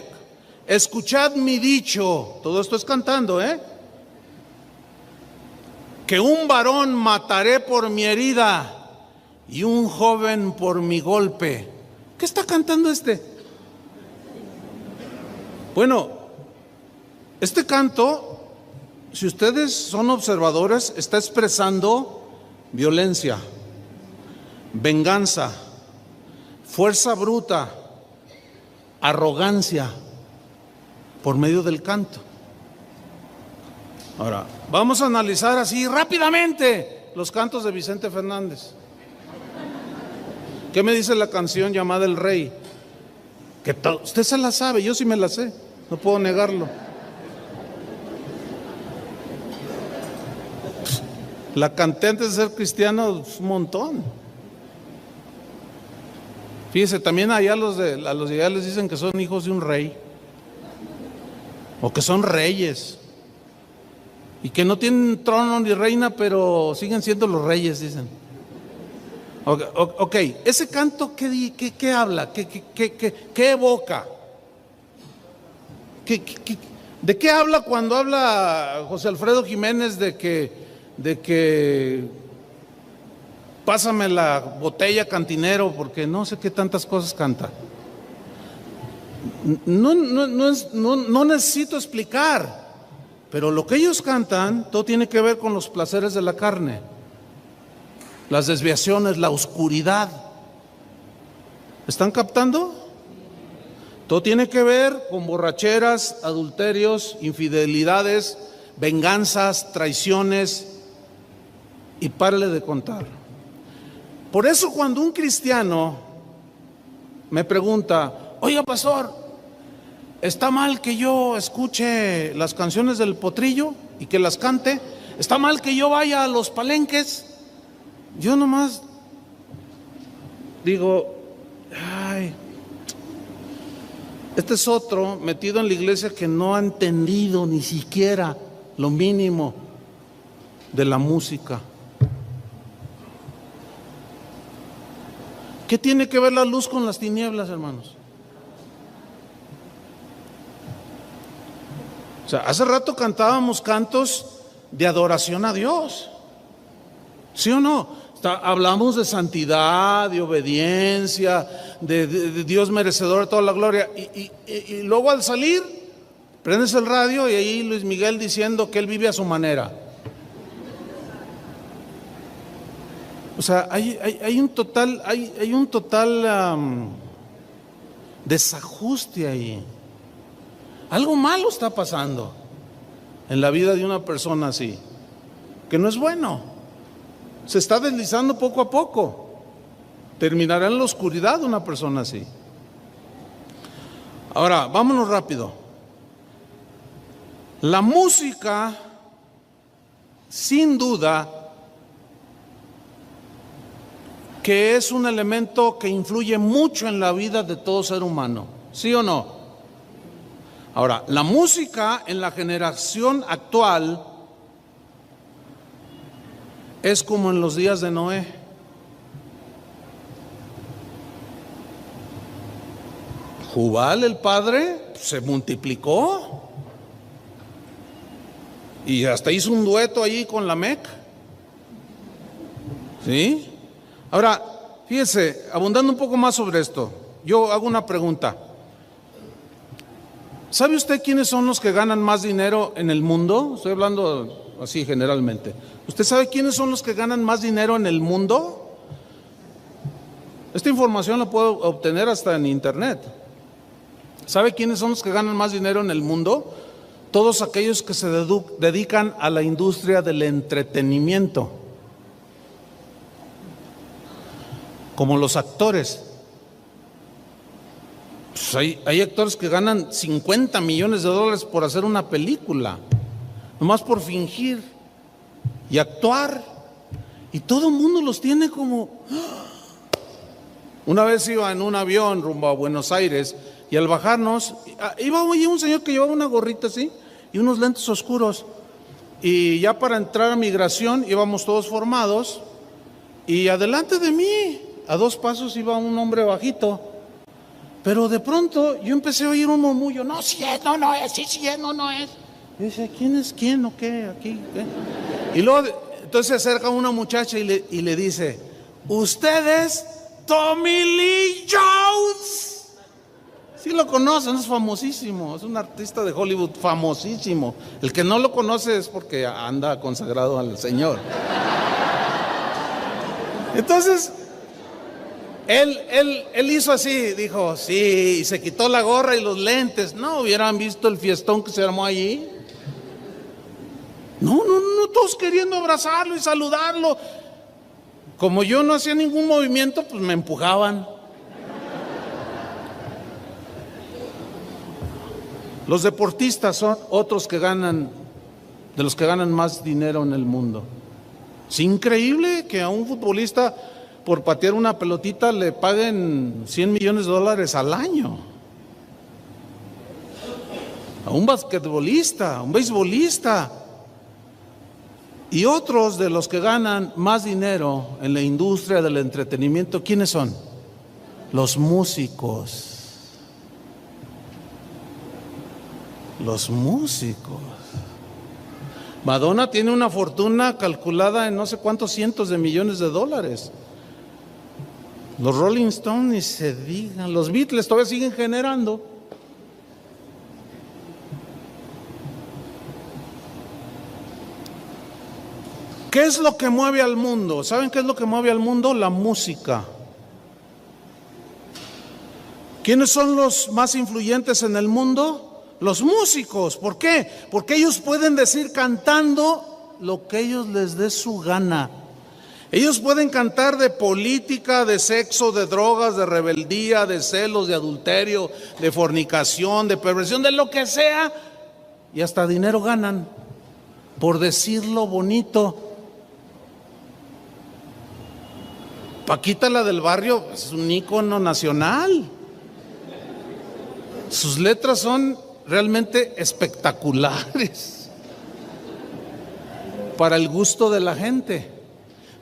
escuchad mi dicho. Todo esto es cantando, que un varón mataré por mi herida y un joven por mi golpe. ¿Qué está cantando este? Bueno, este canto, si ustedes son observadores, está expresando violencia, venganza, fuerza bruta, arrogancia por medio del canto. Ahora, vamos a analizar así rápidamente los cantos de Vicente Fernández. ¿Qué me dice la canción llamada El Rey? Que usted se la sabe, yo sí me la sé, no puedo negarlo. La canté antes de ser cristiano un montón. Fíjese, también allá a los de allá les dicen que son hijos de un rey, o que son reyes, y que no tienen trono ni reina, pero siguen siendo los reyes, dicen. Ok, ese canto, ¿qué habla? ¿Qué evoca? ¿De qué habla cuando habla José Alfredo Jiménez de que pásame la botella, cantinero, porque no sé qué tantas cosas canta? No necesito explicar, pero lo que ellos cantan, todo tiene que ver con los placeres de la carne, las desviaciones, la oscuridad. ¿Están captando? Todo tiene que ver con borracheras, adulterios, infidelidades, venganzas, traiciones, y párale de contar. Por eso cuando un cristiano me pregunta: oiga pastor, ¿está mal que yo escuche las canciones del Potrillo y que las cante? ¿Está mal que yo vaya a los palenques? Yo nomás digo: ay, este es otro metido en la iglesia que no ha entendido ni siquiera lo mínimo de la música. ¿Qué tiene que ver la luz con las tinieblas, hermanos? O sea, hace rato cantábamos cantos de adoración a Dios, ¿sí o no? Hablamos de santidad, de obediencia, de Dios merecedor de toda la gloria. Y luego al salir, prendes el radio y ahí Luis Miguel diciendo que él vive a su manera. O sea, hay un total desajuste ahí. Algo malo está pasando en la vida de una persona así, que no es bueno. Se está deslizando poco a poco. Terminará en la oscuridad una persona así. Ahora, vámonos rápido. La música, sin duda, que es un elemento que influye mucho en la vida de todo ser humano, ¿sí o no? Ahora, la música en la generación actual es como en los días de Noé. Jubal, el padre, se multiplicó y hasta hizo un dueto ahí con Lamec. ¿Sí? Ahora, fíjese, abundando un poco más sobre esto, yo hago una pregunta. ¿Sabe usted quiénes son los que ganan más dinero en el mundo? Estoy hablando así generalmente. ¿Usted sabe quiénes son los que ganan más dinero en el mundo? Esta información la puedo obtener hasta en internet. ¿Sabe quiénes son los que ganan más dinero en el mundo? Todos aquellos que se dedican a la industria del entretenimiento, como los actores. Pues hay actores que ganan 50 millones de dólares por hacer una película, nomás por fingir y actuar, y todo el mundo los tiene como... Una vez iba en un avión rumbo a Buenos Aires y al bajarnos iba un señor que llevaba una gorrita así y unos lentes oscuros, y ya para entrar a migración íbamos todos formados, y adelante de mí a 2 pasos iba un hombre bajito. Pero de pronto yo empecé a oír un murmullo: no, sí es, no es, sí es, no es. Y dice: ¿quién es quién o qué? Aquí, ¿qué? Y luego entonces se acerca una muchacha y le dice: ¿usted es Tommy Lee Jones? Sí lo conocen, es famosísimo, es un artista de Hollywood famosísimo. El que no lo conoce es porque anda consagrado al Señor. Entonces Él hizo así, dijo sí, y se quitó la gorra y los lentes. No hubieran visto el fiestón que se armó allí. No, todos queriendo abrazarlo y saludarlo. Como yo no hacía ningún movimiento, pues me empujaban. Los deportistas son otros que ganan, de los que ganan más dinero en el mundo. Es increíble que a un futbolista por patear una pelotita le paguen 100 millones de dólares al año. A un basquetbolista, a un beisbolista. Y otros de los que ganan más dinero en la industria del entretenimiento, ¿quiénes son? Los músicos. Los músicos. Madonna tiene una fortuna calculada en no sé cuántos cientos de millones de dólares. Los Rolling Stones ni se digan, los Beatles todavía siguen generando. ¿Qué es lo que mueve al mundo? ¿Saben qué es lo que mueve al mundo? La música. ¿Quiénes son los más influyentes en el mundo? Los músicos. ¿Por qué? Porque ellos pueden decir cantando lo que ellos les dé su gana. Ellos pueden cantar de política, de sexo, de drogas, de rebeldía, de celos, de adulterio, de fornicación, de perversión, de lo que sea, y hasta dinero ganan por decirlo bonito. Paquita, la del barrio, es un ícono nacional. Sus letras son realmente espectaculares. para el gusto de la gente.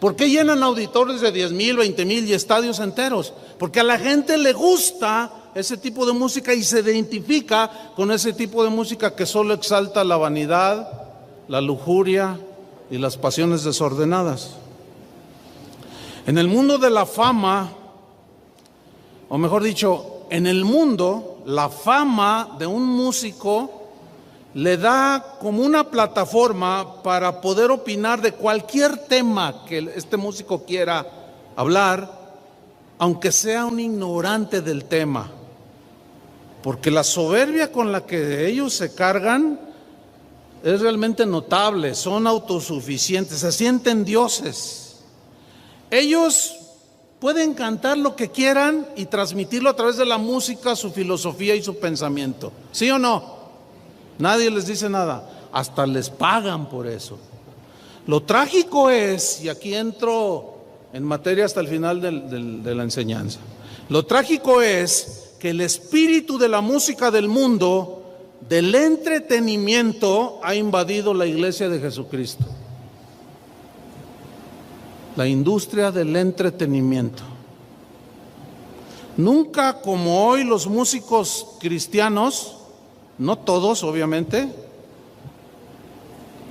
¿Por qué llenan auditorios de 10,000, 20,000 y estadios enteros? Porque a la gente le gusta ese tipo de música y se identifica con ese tipo de música que solo exalta la vanidad, la lujuria y las pasiones desordenadas. En el mundo de la fama, o mejor dicho, en el mundo, la fama de un músico le da como una plataforma para poder opinar de cualquier tema que este músico quiera hablar, aunque sea un ignorante del tema. Porque la soberbia con la que ellos se cargan es realmente notable, son autosuficientes, se sienten dioses. Ellos pueden cantar lo que quieran y transmitirlo a través de la música, su filosofía y su pensamiento. ¿Sí o no? Nadie les dice nada, hasta les pagan por eso. Lo trágico es, y aquí entro en materia hasta el final de la enseñanza, lo trágico es que el espíritu de la música del mundo, del entretenimiento, ha invadido la iglesia de Jesucristo. La industria del entretenimiento. Nunca como hoy los músicos cristianos, no todos obviamente,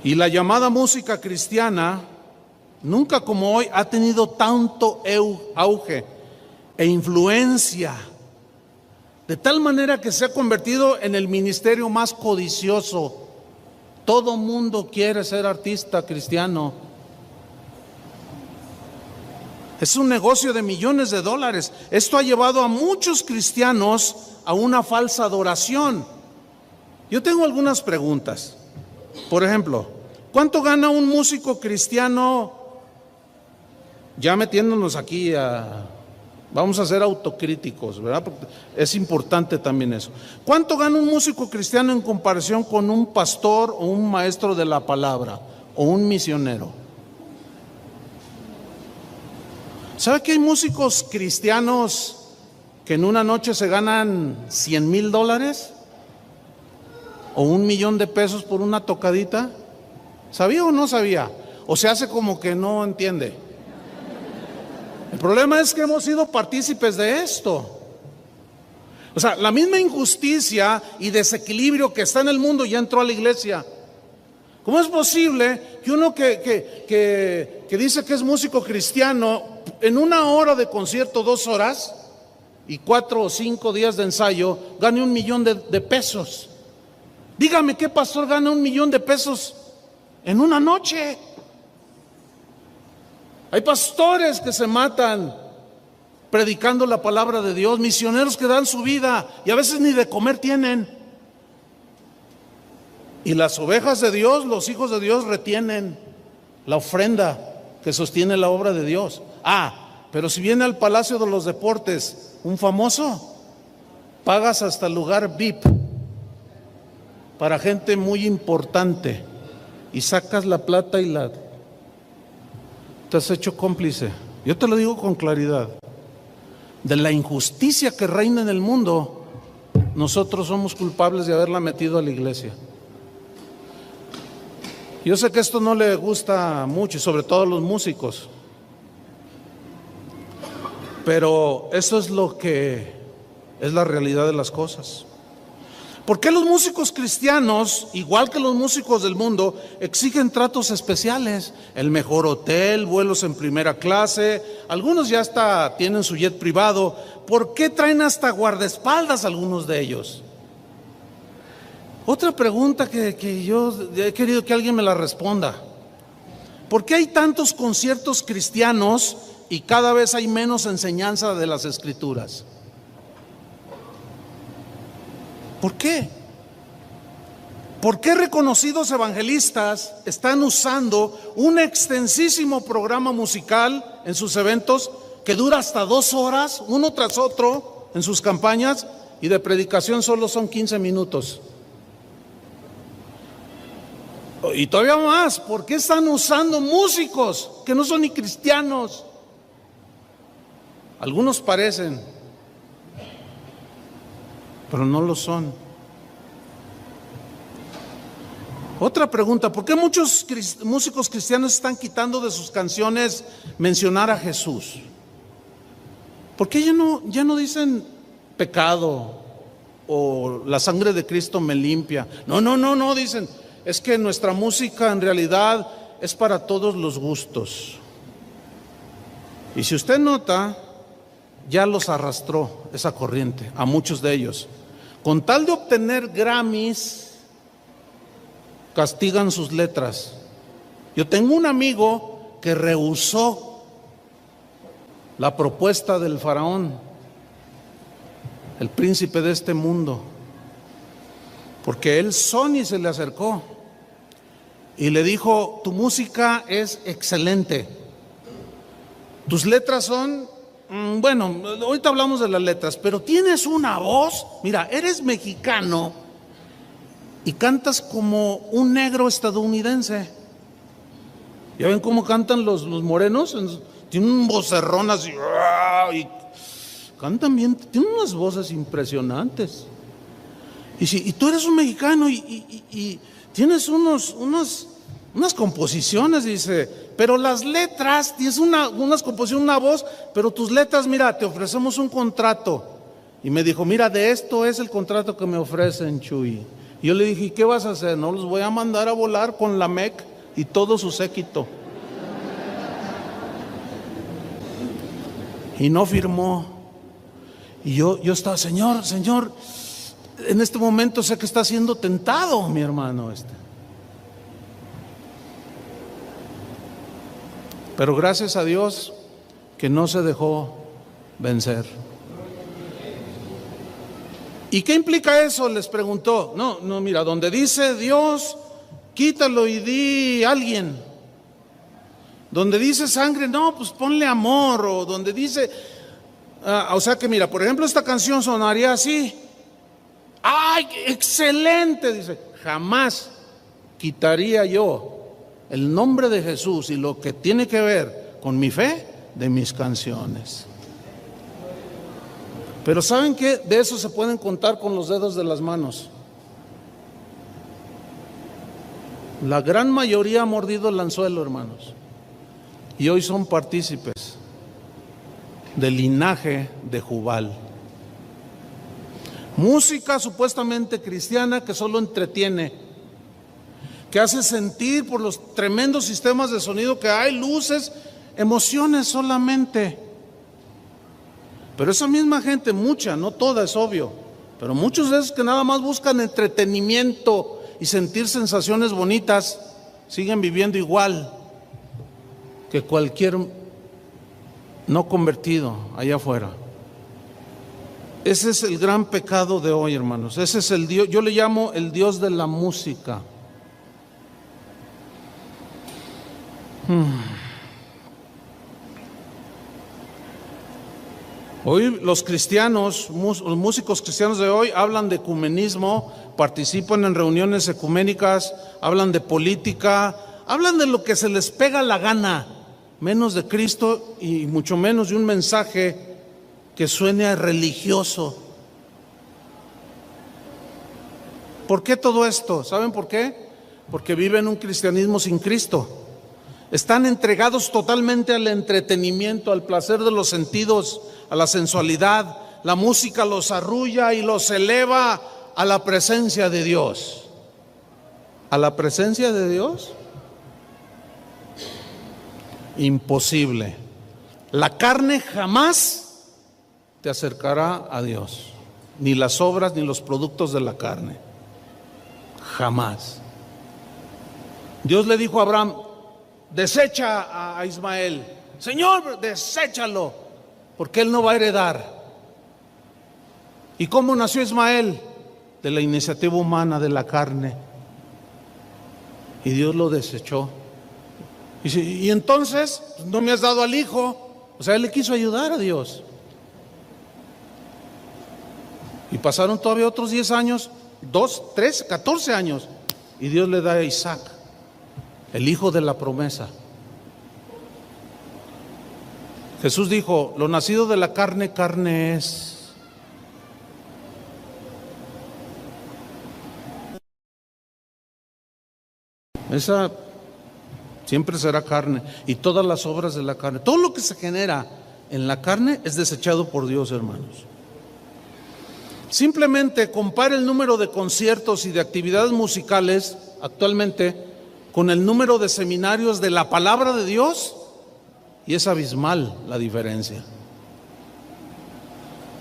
y la llamada música cristiana, nunca como hoy ha tenido tanto auge e influencia, de tal manera que se ha convertido en el ministerio más codicioso. Todo mundo quiere ser artista cristiano. Es un negocio de millones de dólares. Esto ha llevado a muchos cristianos a una falsa adoración. Yo tengo algunas preguntas. Por ejemplo, ¿cuánto gana un músico cristiano? Ya metiéndonos aquí vamos a ser autocríticos, ¿verdad? Porque es importante también eso. ¿Cuánto gana un músico cristiano en comparación con un pastor o un maestro de la palabra o un misionero? ¿Sabe que hay músicos cristianos que en una noche se ganan $100,000 o $1,000,000 por una tocadita? ¿Sabía o no sabía? ¿O se hace como que no entiende? El problema es que hemos sido partícipes de esto. O sea, la misma injusticia y desequilibrio que está en el mundo ya entró a la iglesia. ¿Cómo es posible que uno que dice que es músico cristiano, en una hora de concierto, 2 horas y 4 o 5 días de ensayo, gane $1,000,000 de pesos? Dígame, ¿qué pastor gana $1,000,000 de pesos en una noche? Hay pastores que se matan predicando la palabra de Dios, misioneros que dan su vida y a veces ni de comer tienen. Y las ovejas de Dios, los hijos de Dios, retienen la ofrenda que sostiene la obra de Dios. Pero si viene al Palacio de los Deportes un famoso, pagas hasta el lugar VIP para gente muy importante y sacas la plata y te has hecho cómplice. Yo te lo digo con claridad. De la injusticia que reina en el mundo, nosotros somos culpables de haberla metido a la iglesia. Yo sé que esto no le gusta mucho, sobre todo a los músicos, pero eso es lo que es la realidad de las cosas. ¿Por qué los músicos cristianos, igual que los músicos del mundo, exigen tratos especiales? El mejor hotel, vuelos en primera clase, algunos ya hasta tienen su jet privado. ¿Por qué traen hasta guardaespaldas algunos de ellos? Otra pregunta que yo he querido que alguien me la responda. ¿Por qué hay tantos conciertos cristianos y cada vez hay menos enseñanza de las Escrituras? ¿Por qué? ¿Por qué reconocidos evangelistas están usando un extensísimo programa musical en sus eventos que dura hasta 2 horas, uno tras otro, en sus campañas, y de predicación solo son 15 minutos? Y todavía más, ¿por qué están usando músicos que no son ni cristianos? Algunos parecen, pero no lo son. Otra pregunta, ¿por qué muchos músicos cristianos están quitando de sus canciones mencionar a Jesús? ¿Por qué ya no dicen pecado o la sangre de Cristo me limpia? No, dicen, es que nuestra música en realidad es para todos los gustos. Y si usted nota, ya los arrastró esa corriente, a muchos de ellos. Con tal de obtener Grammys, castigan sus letras. Yo tengo un amigo que rehusó la propuesta del faraón, el príncipe de este mundo, porque él Sony se le acercó y le dijo: tu música es excelente, tus letras son, bueno, ahorita hablamos de las letras, pero tienes una voz, mira, eres mexicano y cantas como un negro estadounidense. ¿Ya ven cómo cantan los morenos? Tienen un vocerrón así, y cantan bien, tienen unas voces impresionantes. Y tú eres un mexicano y tienes unas composiciones, dice, pero las letras, tienes unas composiciones, una voz, pero tus letras, mira, te ofrecemos un contrato. Y me dijo: mira, de esto es el contrato que me ofrecen, Chuy. Y yo le dije: ¿y qué vas a hacer? No, los voy a mandar a volar con la MEC y todo su séquito. Y no firmó. Y yo estaba: Señor, en este momento sé que está siendo tentado mi hermano Pero gracias a Dios que no se dejó vencer. ¿Y qué implica eso?, les preguntó. No, mira, donde dice Dios, quítalo y di alguien. Donde dice sangre, no, pues ponle amor. O donde dice, o sea que mira, por ejemplo, esta canción sonaría así. ¡Ay, excelente! Dice, jamás quitaría yo el nombre de Jesús y lo que tiene que ver con mi fe de mis canciones. Pero ¿saben qué? De eso se pueden contar con los dedos de las manos. La gran mayoría ha mordido el anzuelo, hermanos, y hoy son partícipes del linaje de Jubal. Música supuestamente cristiana que solo entretiene, que hace sentir por los tremendos sistemas de sonido que hay, luces, emociones solamente. Pero esa misma gente, mucha, no toda, es obvio, pero muchos de esos que nada más buscan entretenimiento y sentir sensaciones bonitas, siguen viviendo igual que cualquier no convertido allá afuera. Ese es el gran pecado de hoy, hermanos. Ese es el Dios, yo le llamo el Dios de la música. Hoy los cristianos, los músicos cristianos de hoy hablan de ecumenismo, participan en reuniones ecuménicas, hablan de política, hablan de lo que se les pega la gana, menos de Cristo y mucho menos de un mensaje que suene a religioso. ¿Por qué todo esto? ¿Saben por qué? Porque viven un cristianismo sin Cristo. Están entregados totalmente al entretenimiento, al placer de los sentidos, a la sensualidad. La música los arrulla y los eleva a la presencia de Dios. ¿A la presencia de Dios? Imposible. La carne jamás te acercará a Dios, ni las obras ni los productos de la carne. Jamás. Dios le dijo a Abraham: desecha a Ismael. Señor, deséchalo, porque él no va a heredar. ¿Y cómo nació Ismael? De la iniciativa humana, de la carne. Y Dios lo desechó. Y entonces, no me has dado al hijo. O sea, él le quiso ayudar a Dios. Y pasaron todavía otros 10 años, 2, 3, 14 años. Y Dios le da a Isaac, el hijo de la promesa. Jesús dijo: lo nacido de la carne, carne es. Esa siempre será carne, y todas las obras de la carne, todo lo que se genera en la carne es desechado por Dios, hermanos. Simplemente compare el número de conciertos y de actividades musicales actualmente con el número de seminarios de la palabra de Dios, y es abismal la diferencia.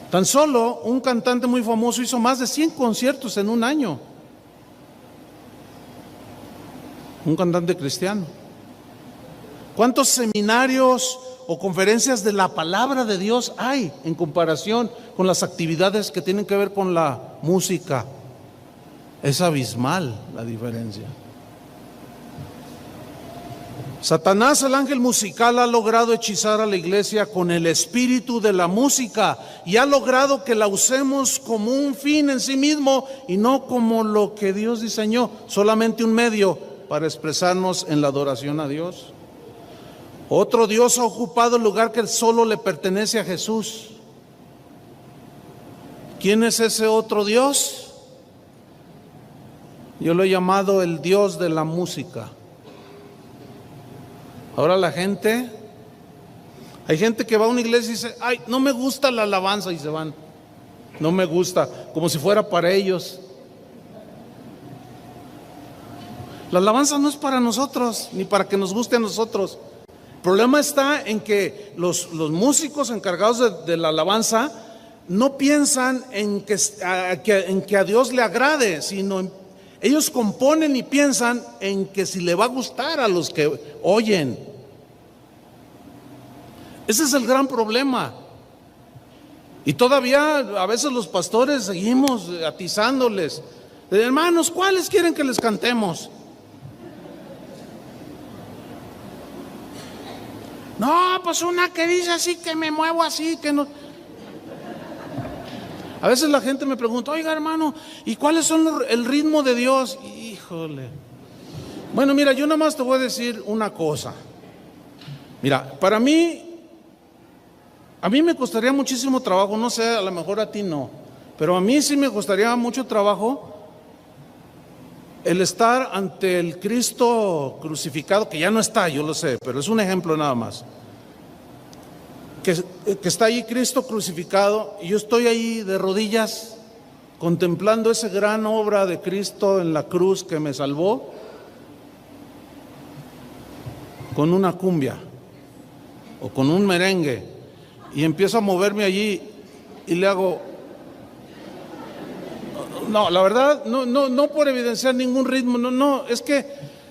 Tan solo un cantante muy famoso hizo más de 100 conciertos en un año. Un cantante cristiano. ¿Cuántos seminarios o conferencias de la palabra de Dios hay en comparación con las actividades que tienen que ver con la música? Es abismal la diferencia. Satanás, el ángel musical, ha logrado hechizar a la iglesia con el espíritu de la música y ha logrado que la usemos como un fin en sí mismo y no como lo que Dios diseñó, solamente un medio para expresarnos en la adoración a Dios. Otro Dios ha ocupado el lugar que solo le pertenece a Jesús. ¿Quién es ese otro Dios? Yo lo he llamado el Dios de la música. Ahora hay gente que va a una iglesia y dice: ay, no me gusta la alabanza, y se van. No me gusta, como si fuera para ellos. La alabanza no es para nosotros, ni para que nos guste a nosotros. El problema está en que los músicos encargados de la alabanza no piensan en que a Dios le agrade, sino ellos componen y piensan en que si le va a gustar a los que oyen. Ese es el gran problema. Y todavía a veces los pastores seguimos atizándoles: hermanos, ¿cuáles quieren que les cantemos? No, pues una que dice así, que me muevo así, que no. A veces la gente me pregunta: oiga, hermano, ¿y cuáles son el ritmo de Dios? Híjole. Bueno, mira, yo nada más te voy a decir una cosa. Mira, a mí me costaría muchísimo trabajo, no sé, a lo mejor a ti no, pero a mí sí me costaría mucho trabajo el estar ante el Cristo crucificado, que ya no está, yo lo sé, pero es un ejemplo nada más. Que está ahí Cristo crucificado y yo estoy ahí de rodillas contemplando esa gran obra de Cristo en la cruz que me salvó, con una cumbia o con un merengue, y empiezo a moverme allí y le hago... No, la verdad, no por evidenciar ningún ritmo, no, es que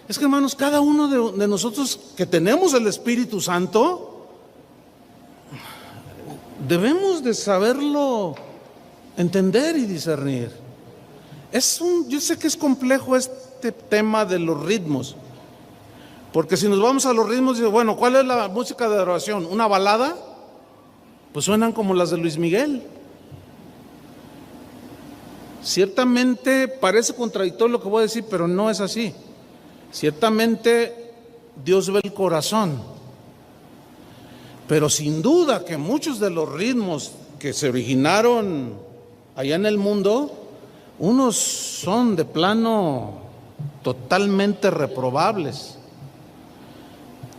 hermanos, cada uno de nosotros que tenemos el Espíritu Santo, debemos de saberlo entender y discernir. Yo sé que es complejo este tema de los ritmos, porque si nos vamos a los ritmos, dice, bueno, ¿cuál es la música de adoración? ¿Una balada? Pues suenan como las de Luis Miguel. Ciertamente parece contradictorio lo que voy a decir, pero no es así. Ciertamente Dios ve el corazón, pero sin duda que muchos de los ritmos que se originaron allá en el mundo, unos son de plano totalmente reprobables,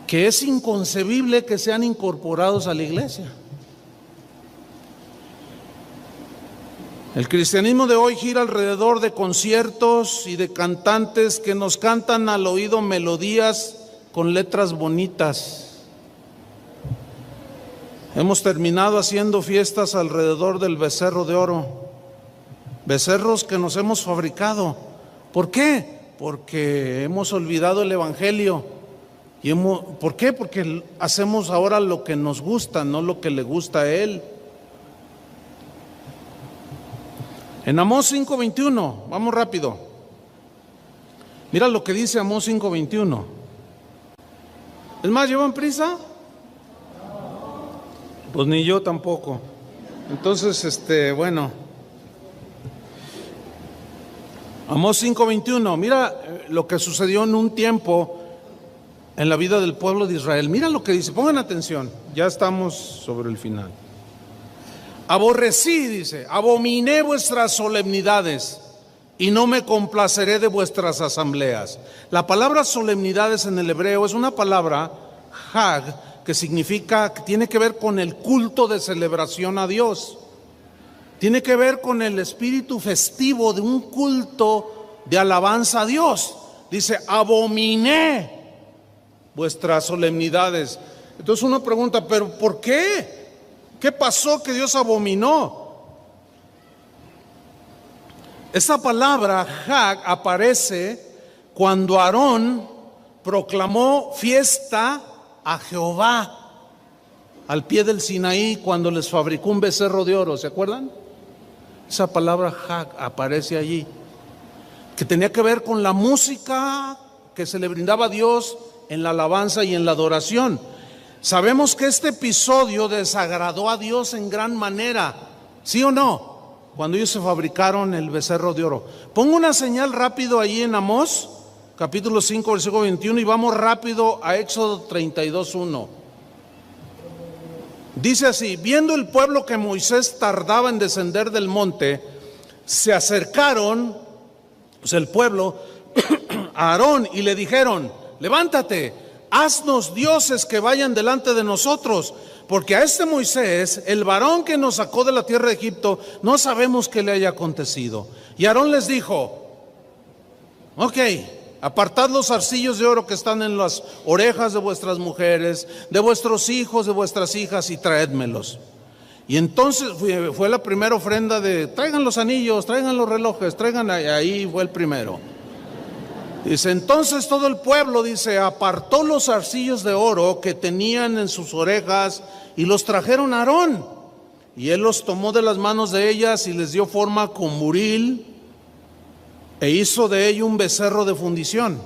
que es inconcebible que sean incorporados a la iglesia. El cristianismo de hoy gira alrededor de conciertos y de cantantes que nos cantan al oído melodías con letras bonitas. Hemos terminado haciendo fiestas alrededor del becerro de oro, becerros que nos hemos fabricado. ¿Por qué? Porque hemos olvidado el evangelio. ¿Por qué? Porque hacemos ahora lo que nos gusta, no lo que le gusta a Él. En Amós 5:21, vamos rápido. Mira lo que dice Amós 5:21. Es más, ¿llevan prisa? Pues ni yo tampoco. Entonces, bueno. Amós 5:21, mira lo que sucedió en un tiempo en la vida del pueblo de Israel. Mira lo que dice, pongan atención, ya estamos sobre el final. Aborrecí, dice, abominé vuestras solemnidades. y no me complaceré de vuestras asambleas. La palabra solemnidades en el hebreo es una palabra, hag, que significa, que tiene que ver con el culto de celebración a Dios. Tiene que ver con el espíritu festivo de un culto de alabanza a Dios. Dice, abominé vuestras solemnidades. Entonces uno pregunta, ¿pero por qué? ¿Qué pasó que Dios abominó? Esa palabra Hag aparece cuando Aarón proclamó fiesta a Jehová al pie del Sinaí, cuando les fabricó un becerro de oro. ¿Se acuerdan? Esa palabra Hag aparece allí, que tenía que ver con la música que se le brindaba a Dios en la alabanza y en la adoración. Sabemos que este episodio desagradó a Dios en gran manera, ¿sí o no? Cuando ellos se fabricaron el becerro de oro. Pongo una señal rápido ahí en Amós, capítulo 5, versículo 21, y vamos rápido a Éxodo 32:1. Dice así: viendo el pueblo que Moisés tardaba en descender del monte, se acercaron, pues el pueblo, a Aarón y le dijeron: levántate, haznos dioses que vayan delante de nosotros, porque a este Moisés, el varón que nos sacó de la tierra de Egipto, no sabemos qué le haya acontecido. Y Aarón les dijo: ok, apartad los zarcillos de oro que están en las orejas de vuestras mujeres, de vuestros hijos, de vuestras hijas, y traédmelos. Y entonces fue la primera ofrenda de: traigan los anillos, traigan los relojes, traigan, ahí fue el primero. Dice, entonces todo el pueblo, dice, apartó los zarcillos de oro que tenían en sus orejas y los trajeron a Aarón. Y él los tomó de las manos de ellas y les dio forma con buril e hizo de ello un becerro de fundición.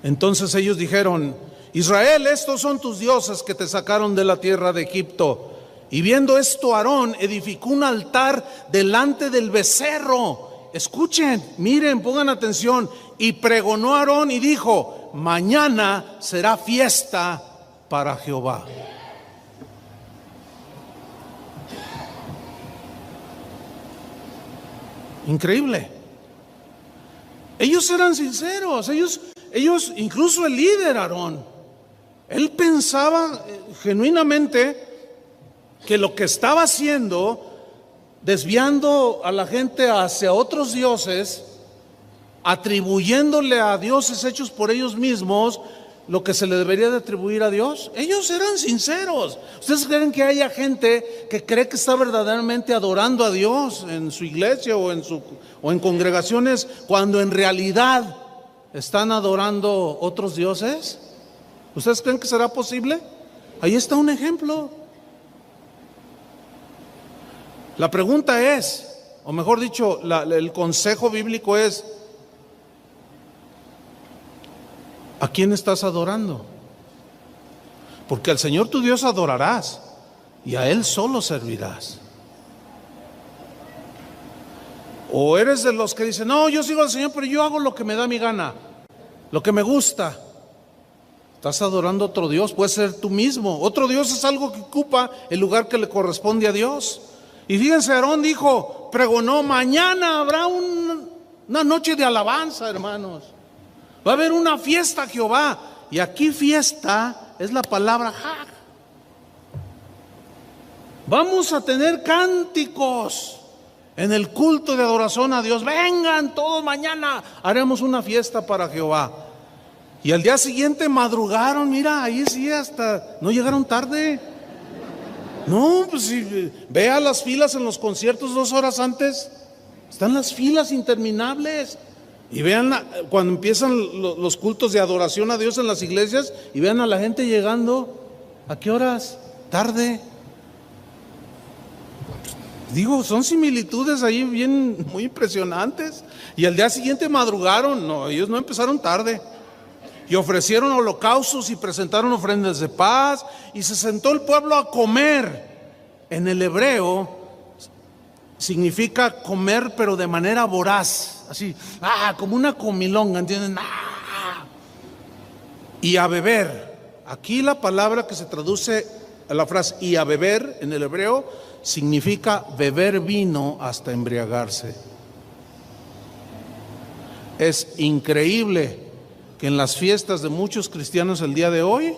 Entonces ellos dijeron: Israel, estos son tus dioses que te sacaron de la tierra de Egipto. Y viendo esto, Aarón edificó un altar delante del becerro. Escuchen, miren, pongan atención. Y pregonó a Aarón y dijo: mañana será fiesta para Jehová. Increíble. Ellos eran sinceros, ellos, incluso el líder Aarón, él pensaba genuinamente que lo que estaba haciendo, desviando a la gente hacia otros dioses, atribuyéndole a dioses hechos por ellos mismos lo que se le debería de atribuir a Dios. Ellos eran sinceros. ¿Ustedes creen que haya gente que cree que está verdaderamente adorando a Dios en su iglesia o en congregaciones, cuando en realidad están adorando otros dioses? ¿Ustedes creen que será posible? Ahí está un ejemplo. La pregunta es, o mejor dicho, el consejo bíblico es: ¿a quién estás adorando? Porque al Señor tu Dios adorarás y a Él solo servirás. O eres de los que dicen: no, yo sigo al Señor, pero yo hago lo que me da mi gana, lo que me gusta. Estás adorando a otro Dios, puede ser tú mismo. Otro Dios es algo que ocupa el lugar que le corresponde a Dios. Y fíjense, Aarón dijo, pregonó: mañana habrá una noche de alabanza, hermanos. Va a haber una fiesta a Jehová. Y aquí fiesta es la palabra Hag. Vamos a tener cánticos en el culto de adoración a Dios. Vengan todos, mañana haremos una fiesta para Jehová. Y al día siguiente madrugaron, mira, ahí sí, hasta no llegaron tarde. No, pues si vea las filas en los conciertos 2 horas antes, están las filas interminables. Y vean cuando empiezan los cultos de adoración a Dios en las iglesias, y vean a la gente llegando, ¿a qué horas? Tarde. Digo, son similitudes ahí bien, muy impresionantes. Y al día siguiente madrugaron. No, ellos no empezaron tarde. Y ofrecieron holocaustos y presentaron ofrendas de paz, y se sentó el pueblo a comer. En el hebreo significa comer, pero de manera voraz, así, como una comilonga, ¿entienden? Y a beber. Aquí la palabra que se traduce a la frase y a beber en el hebreo significa beber vino hasta embriagarse. Es increíble que en las fiestas de muchos cristianos el día de hoy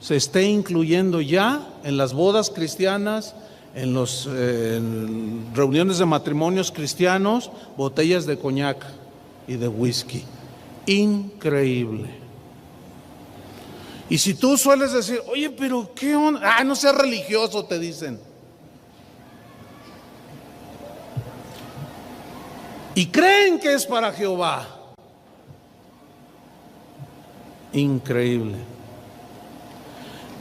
se esté incluyendo ya en las bodas cristianas, en las reuniones de matrimonios cristianos, botellas de coñac y de whisky. Increíble. Y si tú sueles decir, oye, pero ¿qué onda? No seas religioso, te dicen. Y creen que es para Jehová. Increíble.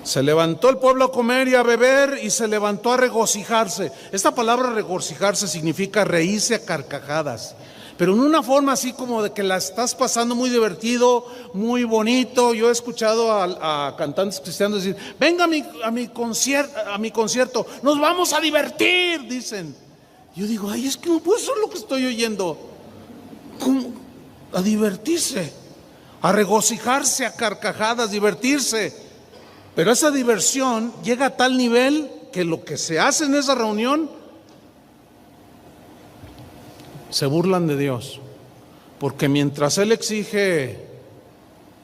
Se levantó el pueblo a comer y a beber y se levantó a regocijarse. Esta palabra regocijarse significa reírse a carcajadas, pero en una forma así como de que la estás pasando muy divertido, muy bonito. Yo he escuchado a cantantes cristianos decir, venga a mi concierto, nos vamos a divertir, dicen. Yo digo, ay, es que no puede ser lo que estoy oyendo. ¿Cómo? A divertirse, a regocijarse a carcajadas, divertirse. Pero esa diversión llega a tal nivel que lo que se hace en esa reunión, se burlan de Dios. Porque mientras Él exige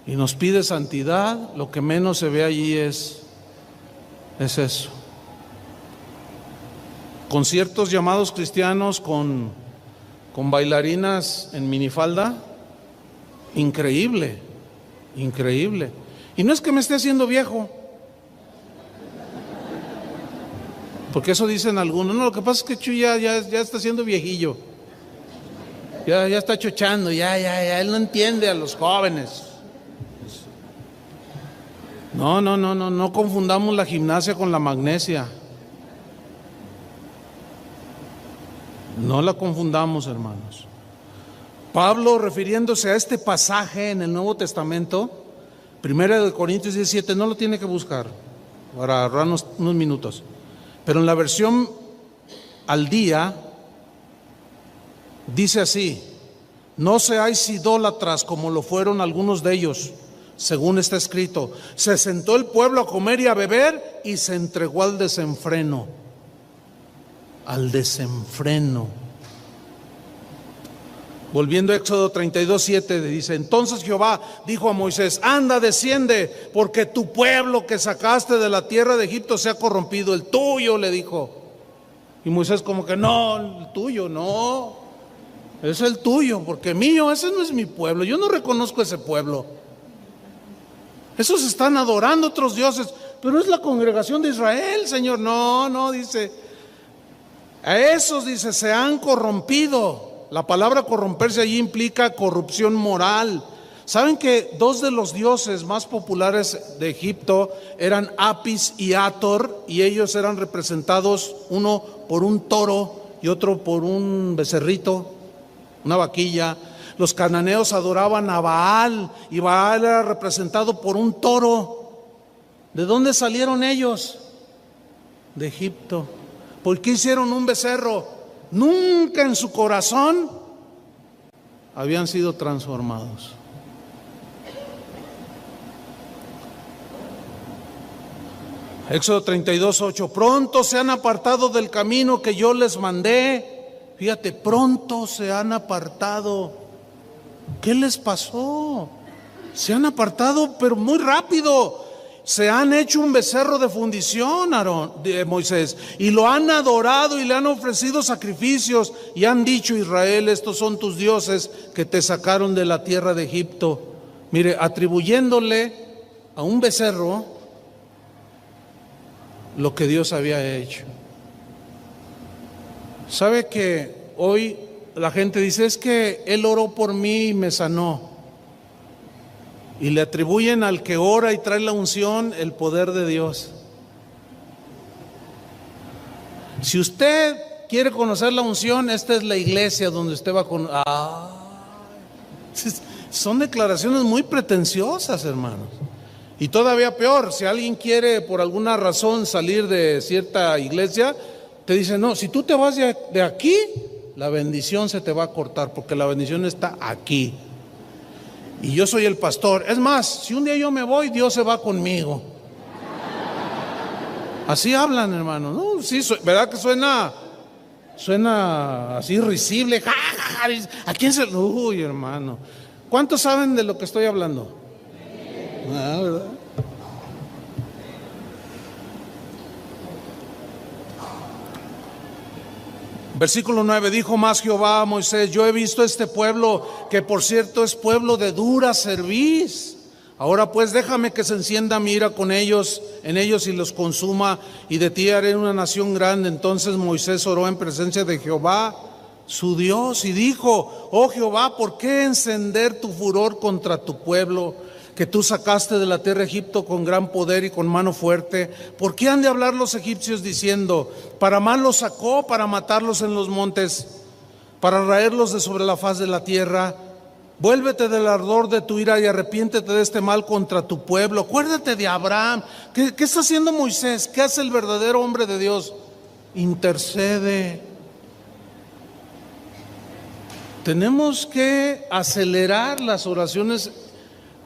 y nos pide santidad, lo que menos se ve allí es eso. Conciertos llamados cristianos con bailarinas en minifalda. Increíble, increíble. Y no es que me esté haciendo viejo, porque eso dicen algunos. No, lo que pasa es que Chuy ya está siendo viejillo. Ya está chochando, ya él no entiende a los jóvenes. No confundamos la gimnasia con la magnesia. No la confundamos, hermanos. Pablo, refiriéndose a este pasaje en el Nuevo Testamento, 1 Corintios 17, no lo tiene que buscar para ahorrarnos unos minutos, pero en la versión al día dice así: no seáis idólatras como lo fueron algunos de ellos, según está escrito. Se sentó el pueblo a comer y a beber y se entregó al desenfreno. Al desenfreno. Volviendo a Éxodo 32:7 dice: entonces Jehová dijo a Moisés, anda, desciende, porque tu pueblo que sacaste de la tierra de Egipto se ha corrompido. El tuyo, le dijo. Y Moisés como que no, el tuyo no, es el tuyo, porque mío, ese no es mi pueblo, yo no reconozco ese pueblo. Esos están adorando otros dioses, pero es la congregación de Israel, Señor. No, dice, a esos, dice, se han corrompido. La palabra corromperse allí implica corrupción moral. ¿Saben que dos de los dioses más populares de Egipto eran Apis y Hathor? Y ellos eran representados, uno por un toro y otro por un becerrito, una vaquilla. Los cananeos adoraban a Baal y Baal era representado por un toro. ¿De dónde salieron ellos? De Egipto. ¿Por qué hicieron un becerro? Nunca en su corazón habían sido transformados. Éxodo 32:8, pronto se han apartado del camino que yo les mandé. Fíjate, pronto se han apartado. ¿Qué les pasó? Se han apartado, pero muy rápido. Se han hecho un becerro de fundición, Moisés, y lo han adorado y le han ofrecido sacrificios y han dicho: Israel, estos son tus dioses que te sacaron de la tierra de Egipto. Mire, atribuyéndole a un becerro lo que Dios había hecho. ¿Sabe que hoy la gente dice: es que Él oró por mí y me sanó? Y le atribuyen al que ora y trae la unción el poder de Dios. Si usted quiere conocer la unción, esta es la iglesia donde usted va con... Son declaraciones muy pretenciosas, hermanos. Y todavía peor, si alguien quiere por alguna razón salir de cierta iglesia, te dice: no, si tú te vas de aquí, la bendición se te va a cortar, porque la bendición está aquí. Y yo soy el pastor. Es más, si un día yo me voy, Dios se va conmigo. Así hablan, hermano. No, sí, ¿verdad que suena así risible? brincar. ¿A quién se...? Uy, hermano. ¿Cuántos saben de lo que estoy hablando? ¿Verdad? Versículo 9, dijo más Jehová a Moisés: yo he visto este pueblo, que por cierto es pueblo de dura cerviz. Ahora pues déjame que se encienda mi ira con ellos, en ellos, y los consuma, y de ti haré una nación grande. Entonces Moisés oró en presencia de Jehová, su Dios, y dijo: oh Jehová, ¿por qué encender tu furor contra tu pueblo, que tú sacaste de la tierra de Egipto con gran poder y con mano fuerte? ¿Por qué han de hablar los egipcios diciendo: para mal los sacó, para matarlos en los montes, para raerlos de sobre la faz de la tierra? Vuélvete del ardor de tu ira y arrepiéntete de este mal contra tu pueblo. Acuérdate de Abraham. ¿Qué está haciendo Moisés? ¿Qué hace el verdadero hombre de Dios? Intercede. Tenemos que acelerar las oraciones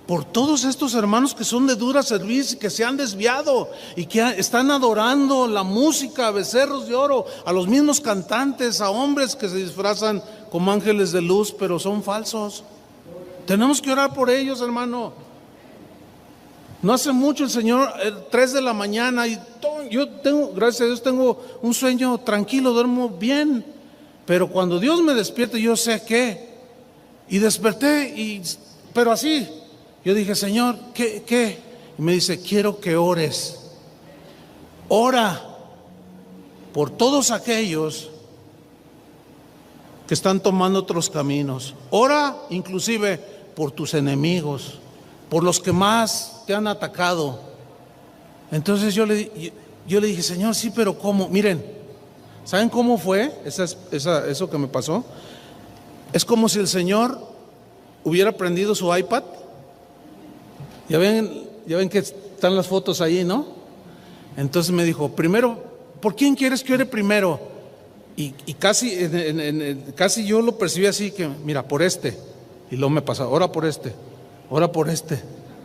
por todos estos hermanos que son de dura cerviz y que se han desviado y que están adorando la música, a becerros de oro, a los mismos cantantes, a hombres que se disfrazan como ángeles de luz, pero son falsos. Tenemos que orar por ellos, hermano. No hace mucho el Señor, 3 de la mañana, y yo tengo, gracias a Dios, tengo un sueño tranquilo, duermo bien, pero cuando Dios me despierte, yo sé qué, y desperté, pero así, yo dije: Señor, ¿qué? Y me dice: quiero que ores. Ora por todos aquellos que están tomando otros caminos. Ora inclusive por tus enemigos, por los que más te han atacado. Entonces yo le dije: Señor, sí, pero ¿cómo? Miren, ¿saben cómo fue eso que me pasó? Es como si el Señor hubiera prendido su iPad. Ya ven que están las fotos ahí, ¿no? Entonces me dijo: primero, ¿por quién quieres que ore primero? Y casi yo lo percibí así, que mira, por este. Y luego me pasa: ora por este, ora por este,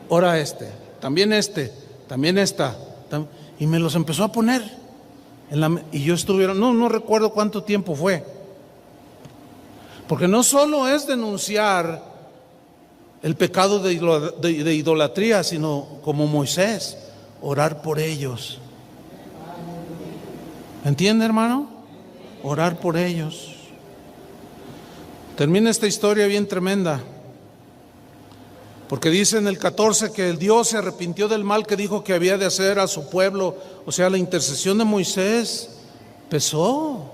ora este, también esta. Y me los empezó a poner. Y yo no recuerdo cuánto tiempo fue. Porque no solo es denunciar el pecado de idolatría, sino como Moisés, orar por ellos. ¿Entiende, hermano? Orar por ellos. Termina esta historia bien tremenda, porque dice en el 14 que el Dios se arrepintió del mal que dijo que había de hacer a su pueblo. O sea, la intercesión de Moisés pesó.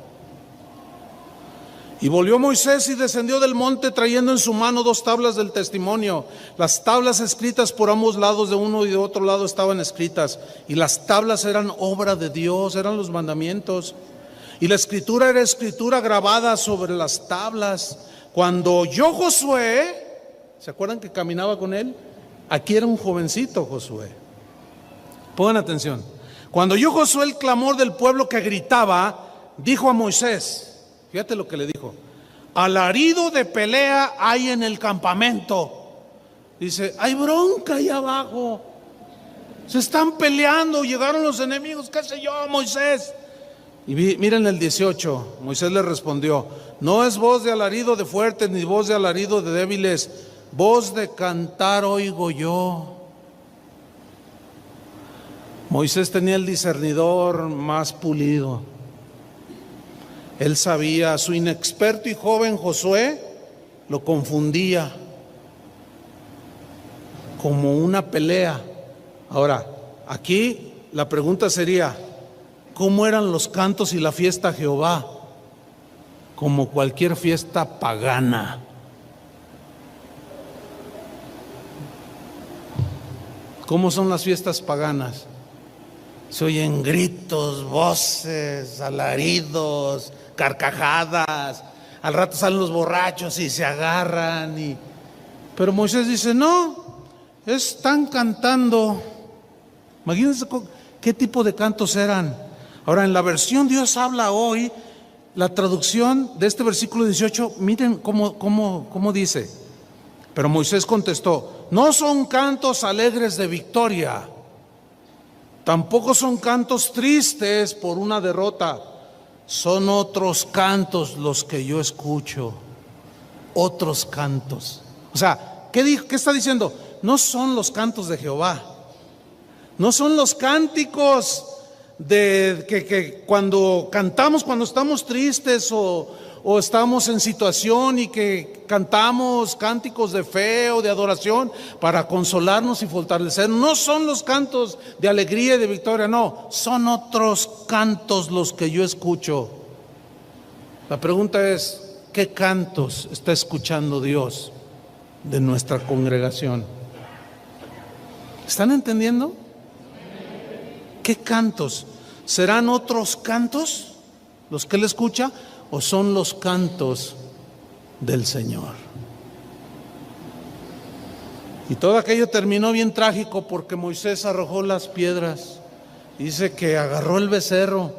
Y volvió Moisés y descendió del monte, trayendo en su mano 2 tablas del testimonio. Las tablas escritas por ambos lados, de uno y de otro lado, estaban escritas. Y las tablas eran obra de Dios, eran los mandamientos. Y la escritura era escritura grabada sobre las tablas. Cuando oyó Josué, ¿se acuerdan que caminaba con él? Aquí era un jovencito Josué. Pongan atención. Cuando oyó Josué el clamor del pueblo que gritaba, dijo a Moisés, fíjate lo que le dijo: alarido de pelea hay en el campamento. Dice: hay bronca ahí abajo, se están peleando, llegaron los enemigos, qué sé yo, Moisés. Y miren el 18, Moisés le respondió: no es voz de alarido de fuertes, ni voz de alarido de débiles, voz de cantar oigo yo. Moisés tenía el discernidor más pulido. Él sabía. Su inexperto y joven Josué lo confundía como una pelea. Ahora, aquí la pregunta sería: ¿cómo eran los cantos y la fiesta a Jehová? Como cualquier fiesta pagana. ¿Cómo son las fiestas paganas? Se oyen gritos, voces, alaridos, carcajadas. Al rato salen los borrachos y se agarran. Pero Moisés dice: no, están cantando. Imagínense qué tipo de cantos eran. Ahora, en la versión Dios habla hoy, la traducción de este versículo 18, miren cómo dice: pero Moisés contestó: no son cantos alegres de victoria, tampoco son cantos tristes por una derrota, son otros cantos los que yo escucho. otros cantos. O sea, ¿qué está diciendo? No son los cantos de Jehová, no son los cánticos de que cuando cantamos, cuando estamos tristes o estamos en situación y que cantamos cánticos de fe o de adoración para consolarnos y fortalecer. No son los cantos de alegría y de victoria, no, son otros cantos los que yo escucho. La pregunta es, ¿qué cantos está escuchando Dios de nuestra congregación? ¿Están entendiendo? ¿Qué cantos? ¿Serán otros cantos los que Él escucha o son los cantos del Señor? Y todo aquello terminó bien trágico porque Moisés arrojó las piedras. Dice que agarró el becerro,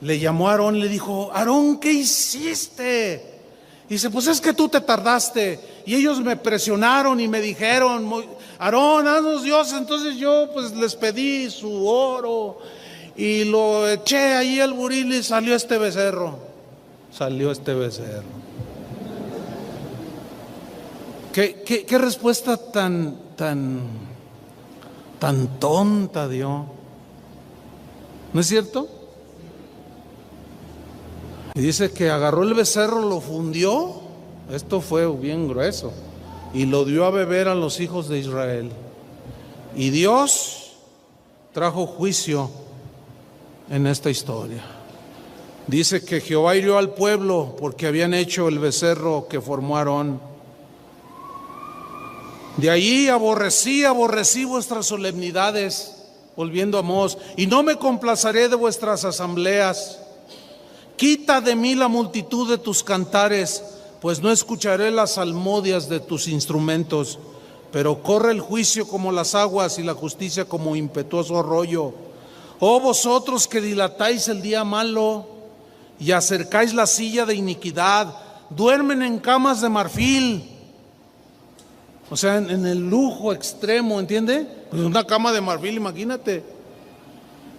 le llamó a Aarón y le dijo: Aarón, ¿qué hiciste? Dice: pues es que tú te tardaste y ellos me presionaron y me dijeron: Aarón, haznos dioses. Entonces yo pues les pedí su oro y lo eché ahí al buril y salió este becerro. ¿Qué respuesta tan tonta dio? ¿No es cierto? Y dice que agarró el becerro, lo fundió, esto fue bien grueso, y lo dio a beber a los hijos de Israel. Y Dios trajo juicio en esta historia. Dice que Jehová hirió al pueblo porque habían hecho el becerro que formó Aarón. De ahí aborrecí vuestras solemnidades, volviendo a Amós, y no me complaceré de vuestras asambleas. Quita de mí la multitud de tus cantares, pues no escucharé las salmodias de tus instrumentos. Pero corre el juicio como las aguas y la justicia como impetuoso arroyo. Oh vosotros que dilatáis el día malo y acercáis la silla de iniquidad, duermen en camas de marfil. O sea, en el lujo extremo, ¿entiende? Pues una cama de marfil, imagínate.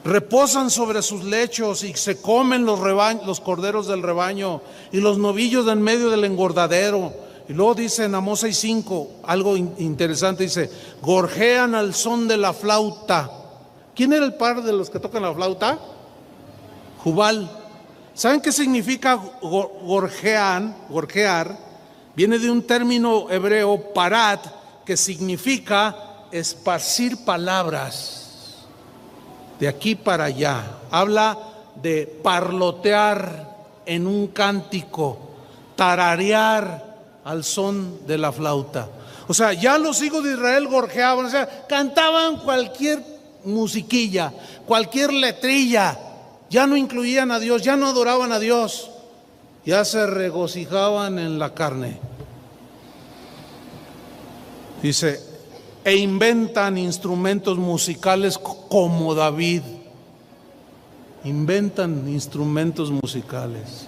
Reposan sobre sus lechos y se comen los corderos del rebaño y los novillos de en medio del engordadero. Y luego dice en Amós 6:5 algo interesante, dice: gorjean al son de la flauta. ¿Quién era el par de los que tocan la flauta? Jubal. ¿Saben qué significa gorjear? Viene de un término hebreo, parat, que significa esparcir palabras de aquí para allá. Habla de parlotear en un cántico, tararear al son de la flauta. O sea, ya los hijos de Israel gorjeaban, o sea, cantaban cualquier musiquilla, cualquier letrilla, ya no incluían a Dios, ya no adoraban a Dios, ya se regocijaban en la carne. Dice: e inventan instrumentos musicales como David. Inventan instrumentos musicales,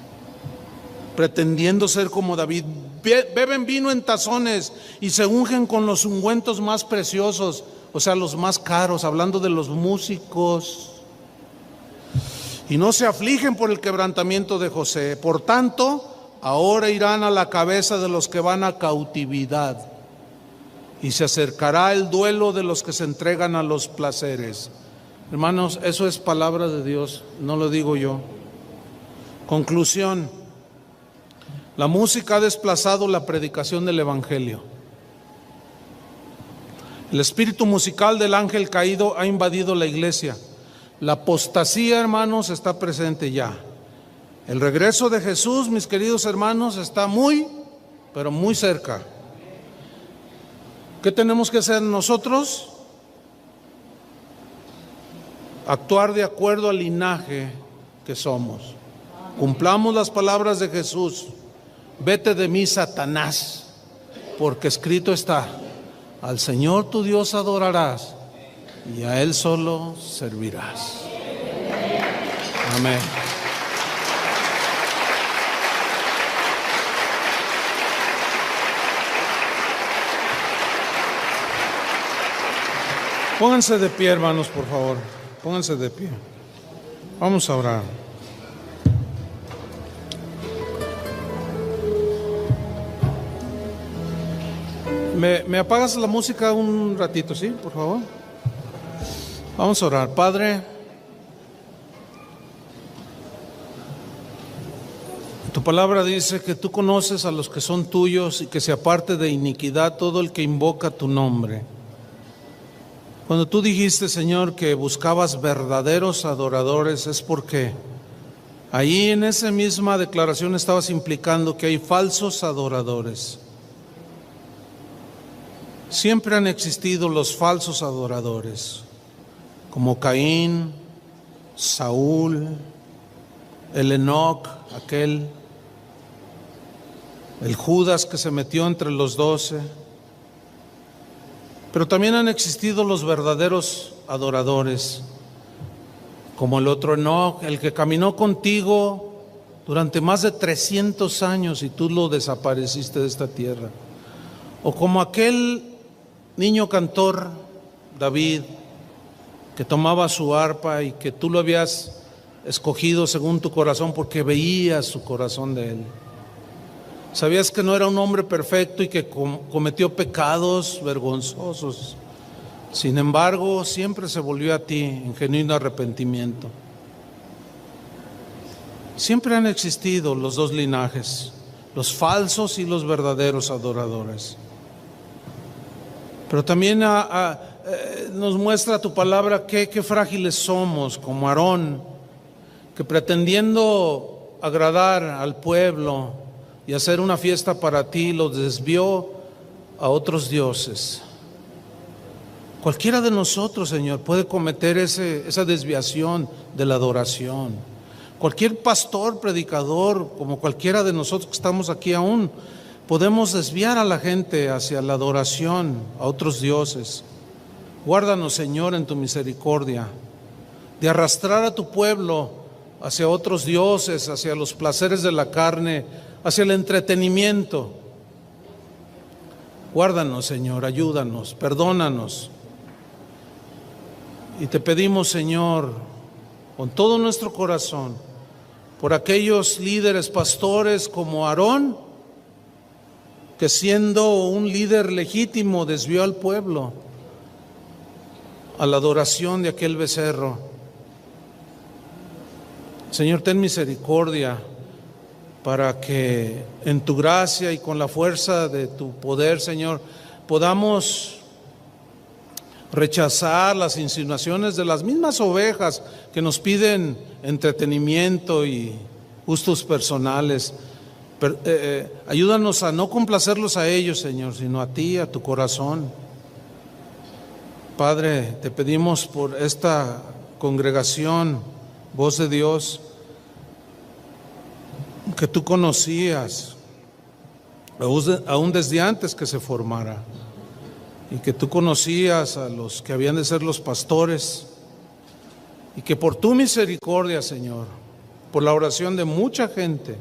pretendiendo ser como David. Beben vino en tazones y se ungen con los ungüentos más preciosos, o sea, los más caros, hablando de los músicos. Y no se afligen por el quebrantamiento de José. Por tanto, ahora irán a la cabeza de los que van a cautividad, y se acercará el duelo de los que se entregan a los placeres. Hermanos, eso es palabra de Dios, no lo digo yo. Conclusión: la música ha desplazado la predicación del Evangelio. El espíritu musical del ángel caído ha invadido la iglesia. La apostasía, hermanos, está presente ya. El regreso de Jesús, mis queridos hermanos, está muy, pero muy cerca. ¿Qué tenemos que hacer nosotros? Actuar de acuerdo al linaje que somos. Cumplamos las palabras de Jesús: vete de mí, Satanás, porque escrito está: al Señor tu Dios adorarás y a Él solo servirás. Amén. Pónganse de pie, hermanos, por favor. Pónganse de pie. Vamos a orar. ¿Me apagas la música un ratito, sí, por favor? Vamos a orar. Padre, tu palabra dice que tú conoces a los que son tuyos y que se aparte de iniquidad todo el que invoca tu nombre. Cuando tú dijiste, Señor, que buscabas verdaderos adoradores, es porque ahí en esa misma declaración estabas implicando que hay falsos adoradores. Siempre han existido los falsos adoradores, como Caín, Saúl, el Enoc, el Judas que se metió entre los 12. Pero también han existido los verdaderos adoradores, como el otro Enoc, el que caminó contigo durante más de 300 años y tú lo desapareciste de esta tierra. O como aquel niño cantor, David, que tomaba su arpa y que tú lo habías escogido según tu corazón porque veías su corazón de él. Sabías que no era un hombre perfecto y que cometió pecados vergonzosos. Sin embargo, siempre se volvió a ti en genuino arrepentimiento. Siempre han existido los dos linajes, los falsos y los verdaderos adoradores. Pero también nos muestra tu palabra qué frágiles somos, como Aarón, que pretendiendo agradar al pueblo y hacer una fiesta para ti, los desvió a otros dioses. Cualquiera de nosotros, Señor, puede cometer esa desviación de la adoración. Cualquier pastor, predicador, como cualquiera de nosotros que estamos aquí aún, podemos desviar a la gente hacia la adoración a otros dioses. Guárdanos, Señor, en tu misericordia, de arrastrar a tu pueblo hacia otros dioses, hacia los placeres de la carne, hacia el entretenimiento. Guárdanos, Señor, ayúdanos, perdónanos. Y te pedimos, Señor, con todo nuestro corazón, por aquellos líderes, pastores como Aarón, que siendo un líder legítimo desvió al pueblo a la adoración de aquel becerro. Señor, ten misericordia para que en tu gracia y con la fuerza de tu poder, Señor, podamos rechazar las insinuaciones de las mismas ovejas que nos piden entretenimiento y gustos personales. Ayúdanos a no complacerlos a ellos, Señor, sino a ti, a tu corazón. Padre, te pedimos por esta congregación, voz de Dios, que tú conocías, aún desde antes que se formara, y que tú conocías a los que habían de ser los pastores, y que por tu misericordia, Señor, por la oración de mucha gente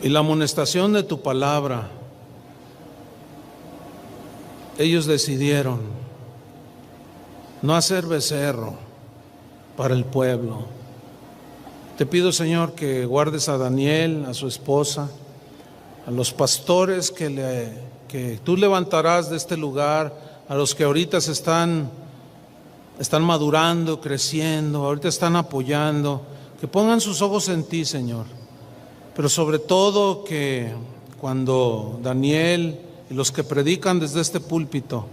y la amonestación de tu palabra, ellos decidieron no hacer becerro para el pueblo. Te pido, Señor, que guardes a Daniel, a su esposa, a los pastores que tú levantarás de este lugar, a los que ahorita se están madurando, creciendo, ahorita están apoyando, que pongan sus ojos en ti, Señor. Pero sobre todo que cuando Daniel y los que predican desde este púlpito,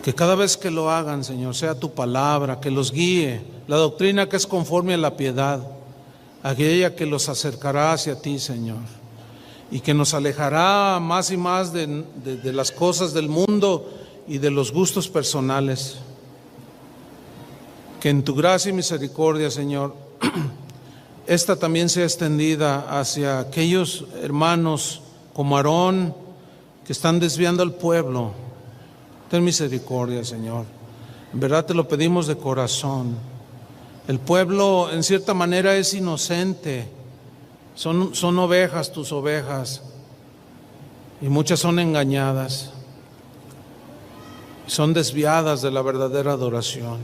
que cada vez que lo hagan, Señor, sea tu palabra, que los guíe, la doctrina que es conforme a la piedad, aquella que los acercará hacia ti, Señor, y que nos alejará más y más de las cosas del mundo y de los gustos personales. Que en tu gracia y misericordia, Señor, esta también sea extendida hacia aquellos hermanos como Aarón que están desviando al pueblo. Ten misericordia, Señor. En verdad te lo pedimos de corazón. El pueblo en cierta manera es inocente. Son ovejas, tus ovejas, y muchas son engañadas, son desviadas de la verdadera adoración.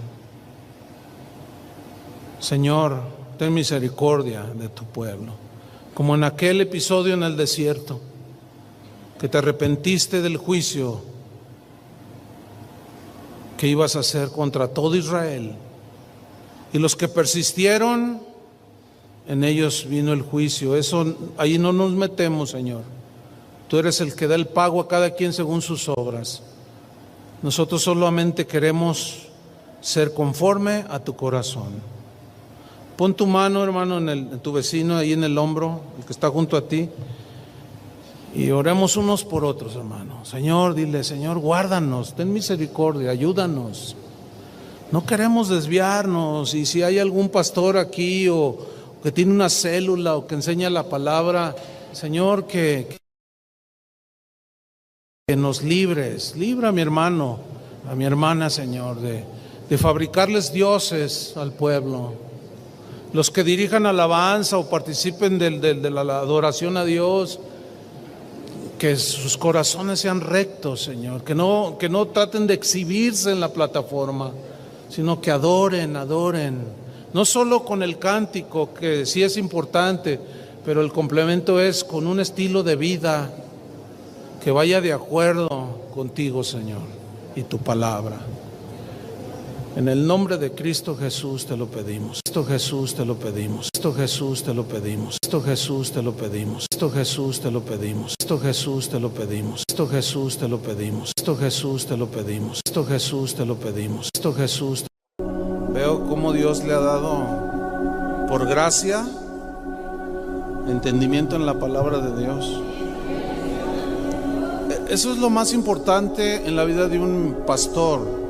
Señor, ten misericordia de tu pueblo. Como en aquel episodio en el desierto, que te arrepentiste del juicio que ibas a hacer contra todo Israel. Y los que persistieron, en ellos vino el juicio. Eso, ahí no nos metemos, Señor. Tú eres el que da el pago a cada quien según sus obras. Nosotros solamente queremos ser conforme a tu corazón. Pon tu mano, hermano, en tu vecino, ahí en el hombro, el que está junto a ti, y oremos unos por otros, hermano. Señor, dile, Señor, guárdanos, ten misericordia, ayúdanos. No queremos desviarnos, y si hay algún pastor aquí o que tiene una célula o que enseña la palabra, Señor, que nos libres. Libra a mi hermano, a mi hermana, Señor, de fabricarles dioses al pueblo. Los que dirijan alabanza o participen de la adoración a Dios, que sus corazones sean rectos, Señor, que no traten de exhibirse en la plataforma, sino que adoren, no solo con el cántico, que sí es importante, pero el complemento es con un estilo de vida que vaya de acuerdo contigo, Señor, y tu palabra. En el nombre de Cristo Jesús te lo pedimos. Cristo Jesús te lo pedimos. Cristo Jesús te lo pedimos. Cristo Jesús te lo pedimos. Cristo Jesús te lo pedimos. Cristo Jesús te lo pedimos. Cristo Jesús te lo pedimos. Cristo Jesús te lo pedimos. Cristo Jesús te lo pedimos. Cristo Jesús. Veo cómo Dios le ha dado por gracia entendimiento en la palabra de Dios. Eso es lo más importante en la vida de un pastor.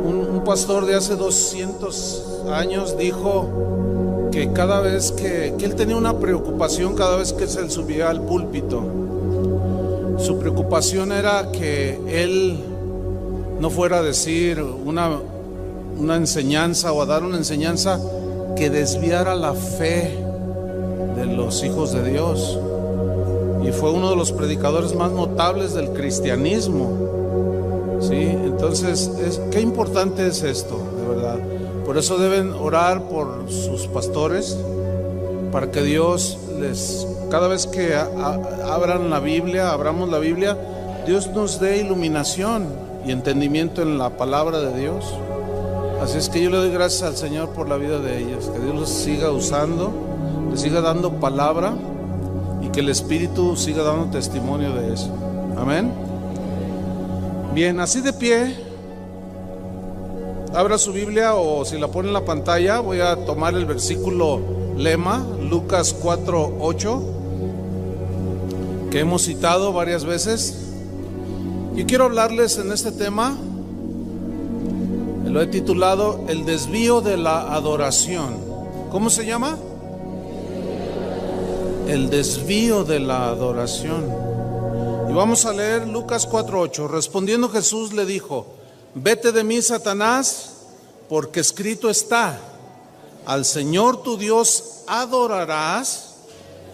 Un pastor de hace 200 años dijo que cada vez que él tenía una preocupación cada vez que se subía al púlpito. Su preocupación era que él no fuera a decir una enseñanza o a dar una enseñanza que desviara la fe de los hijos de Dios. Y fue uno de los predicadores más notables del cristianismo. Sí, entonces, qué importante es esto, de verdad. Por eso deben orar por sus pastores, para que Dios cada vez que abramos la Biblia, Dios nos dé iluminación y entendimiento en la palabra de Dios. Así es que yo le doy gracias al Señor por la vida de ellos, que Dios los siga usando, les siga dando palabra y que el Espíritu siga dando testimonio de eso. Amén. Bien, así de pie, abra su Biblia o si la pone en la pantalla, voy a tomar el versículo lema, Lucas 4:8, que hemos citado varias veces. Y quiero hablarles en este tema, lo he titulado El desvío de la adoración. ¿Cómo se llama? El desvío de la adoración. Y vamos a leer Lucas 4:8. Respondiendo Jesús le dijo: vete de mí, Satanás, porque escrito está: al Señor tu Dios adorarás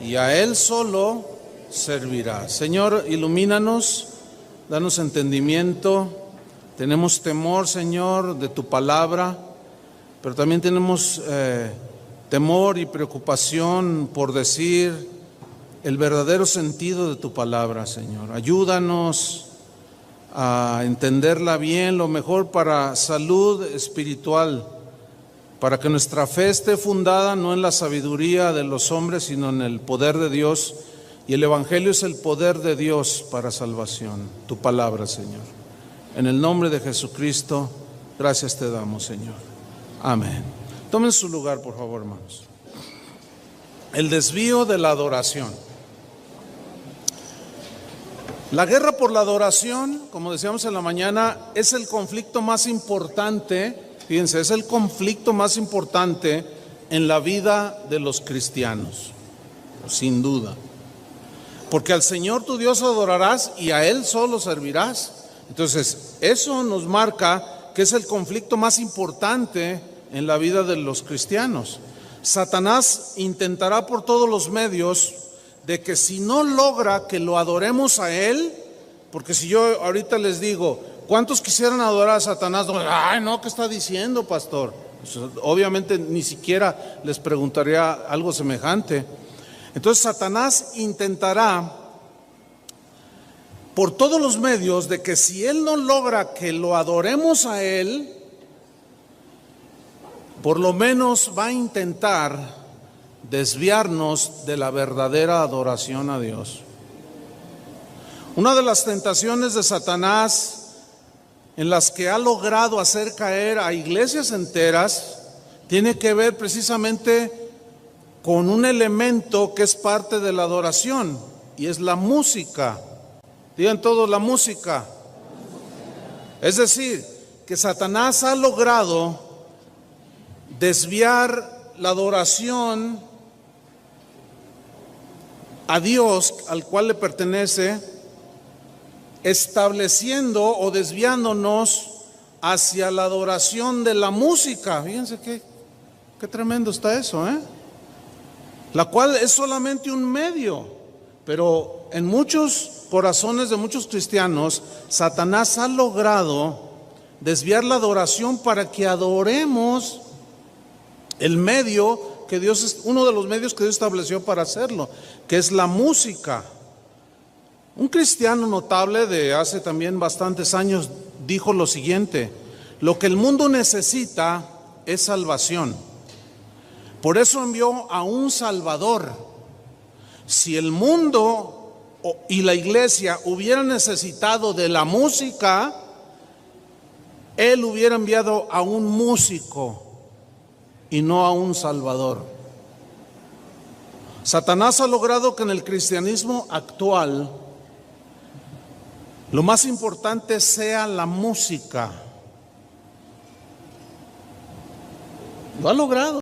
y a Él solo servirás. Señor, ilumínanos, danos entendimiento. Tenemos temor, Señor, de tu palabra, pero también tenemos temor y preocupación por decir el verdadero sentido de tu palabra, Señor. Ayúdanos a entenderla bien, lo mejor para salud espiritual, para que nuestra fe esté fundada no en la sabiduría de los hombres, sino en el poder de Dios. Y el Evangelio es el poder de Dios para salvación. Tu palabra, Señor. En el nombre de Jesucristo, gracias te damos, Señor. Amén. Tomen su lugar, por favor, hermanos. El desvío de la adoración. La guerra por la adoración, como decíamos en la mañana, es el conflicto más importante, fíjense, es el conflicto más importante en la vida de los cristianos, sin duda. Porque al Señor tu Dios adorarás y a Él solo servirás. Entonces, eso nos marca que es el conflicto más importante en la vida de los cristianos. Satanás intentará por todos los medios de que si no logra que lo adoremos a Él, porque si yo ahorita les digo, ¿cuántos quisieran adorar a Satanás? Ay, no, ¿qué está diciendo, pastor? Obviamente ni siquiera les preguntaría algo semejante. Entonces Satanás intentará por todos los medios de que si él no logra que lo adoremos a él, por lo menos va a intentar desviarnos de la verdadera adoración a Dios. Una de las tentaciones de Satanás en las que ha logrado hacer caer a iglesias enteras tiene que ver precisamente con un elemento que es parte de la adoración, y es la música. Digan todos, la música. Es decir, que Satanás ha logrado desviar la adoración a Dios, al cual le pertenece, estableciendo o desviándonos hacia la adoración de la música. Fíjense qué tremendo está eso, la cual es solamente un medio, pero en muchos corazones de muchos cristianos, Satanás ha logrado desviar la adoración para que adoremos el medio que Dios, uno de los medios que Dios estableció para hacerlo, que es la música. Un cristiano notable de hace también bastantes años dijo lo siguiente: lo que el mundo necesita es salvación. Por eso envió a un Salvador. Si el mundo y la iglesia hubieran necesitado de la música, Él hubiera enviado a un músico y no a un Salvador. Satanás ha logrado que en el cristianismo actual lo más importante sea la música. Lo ha logrado.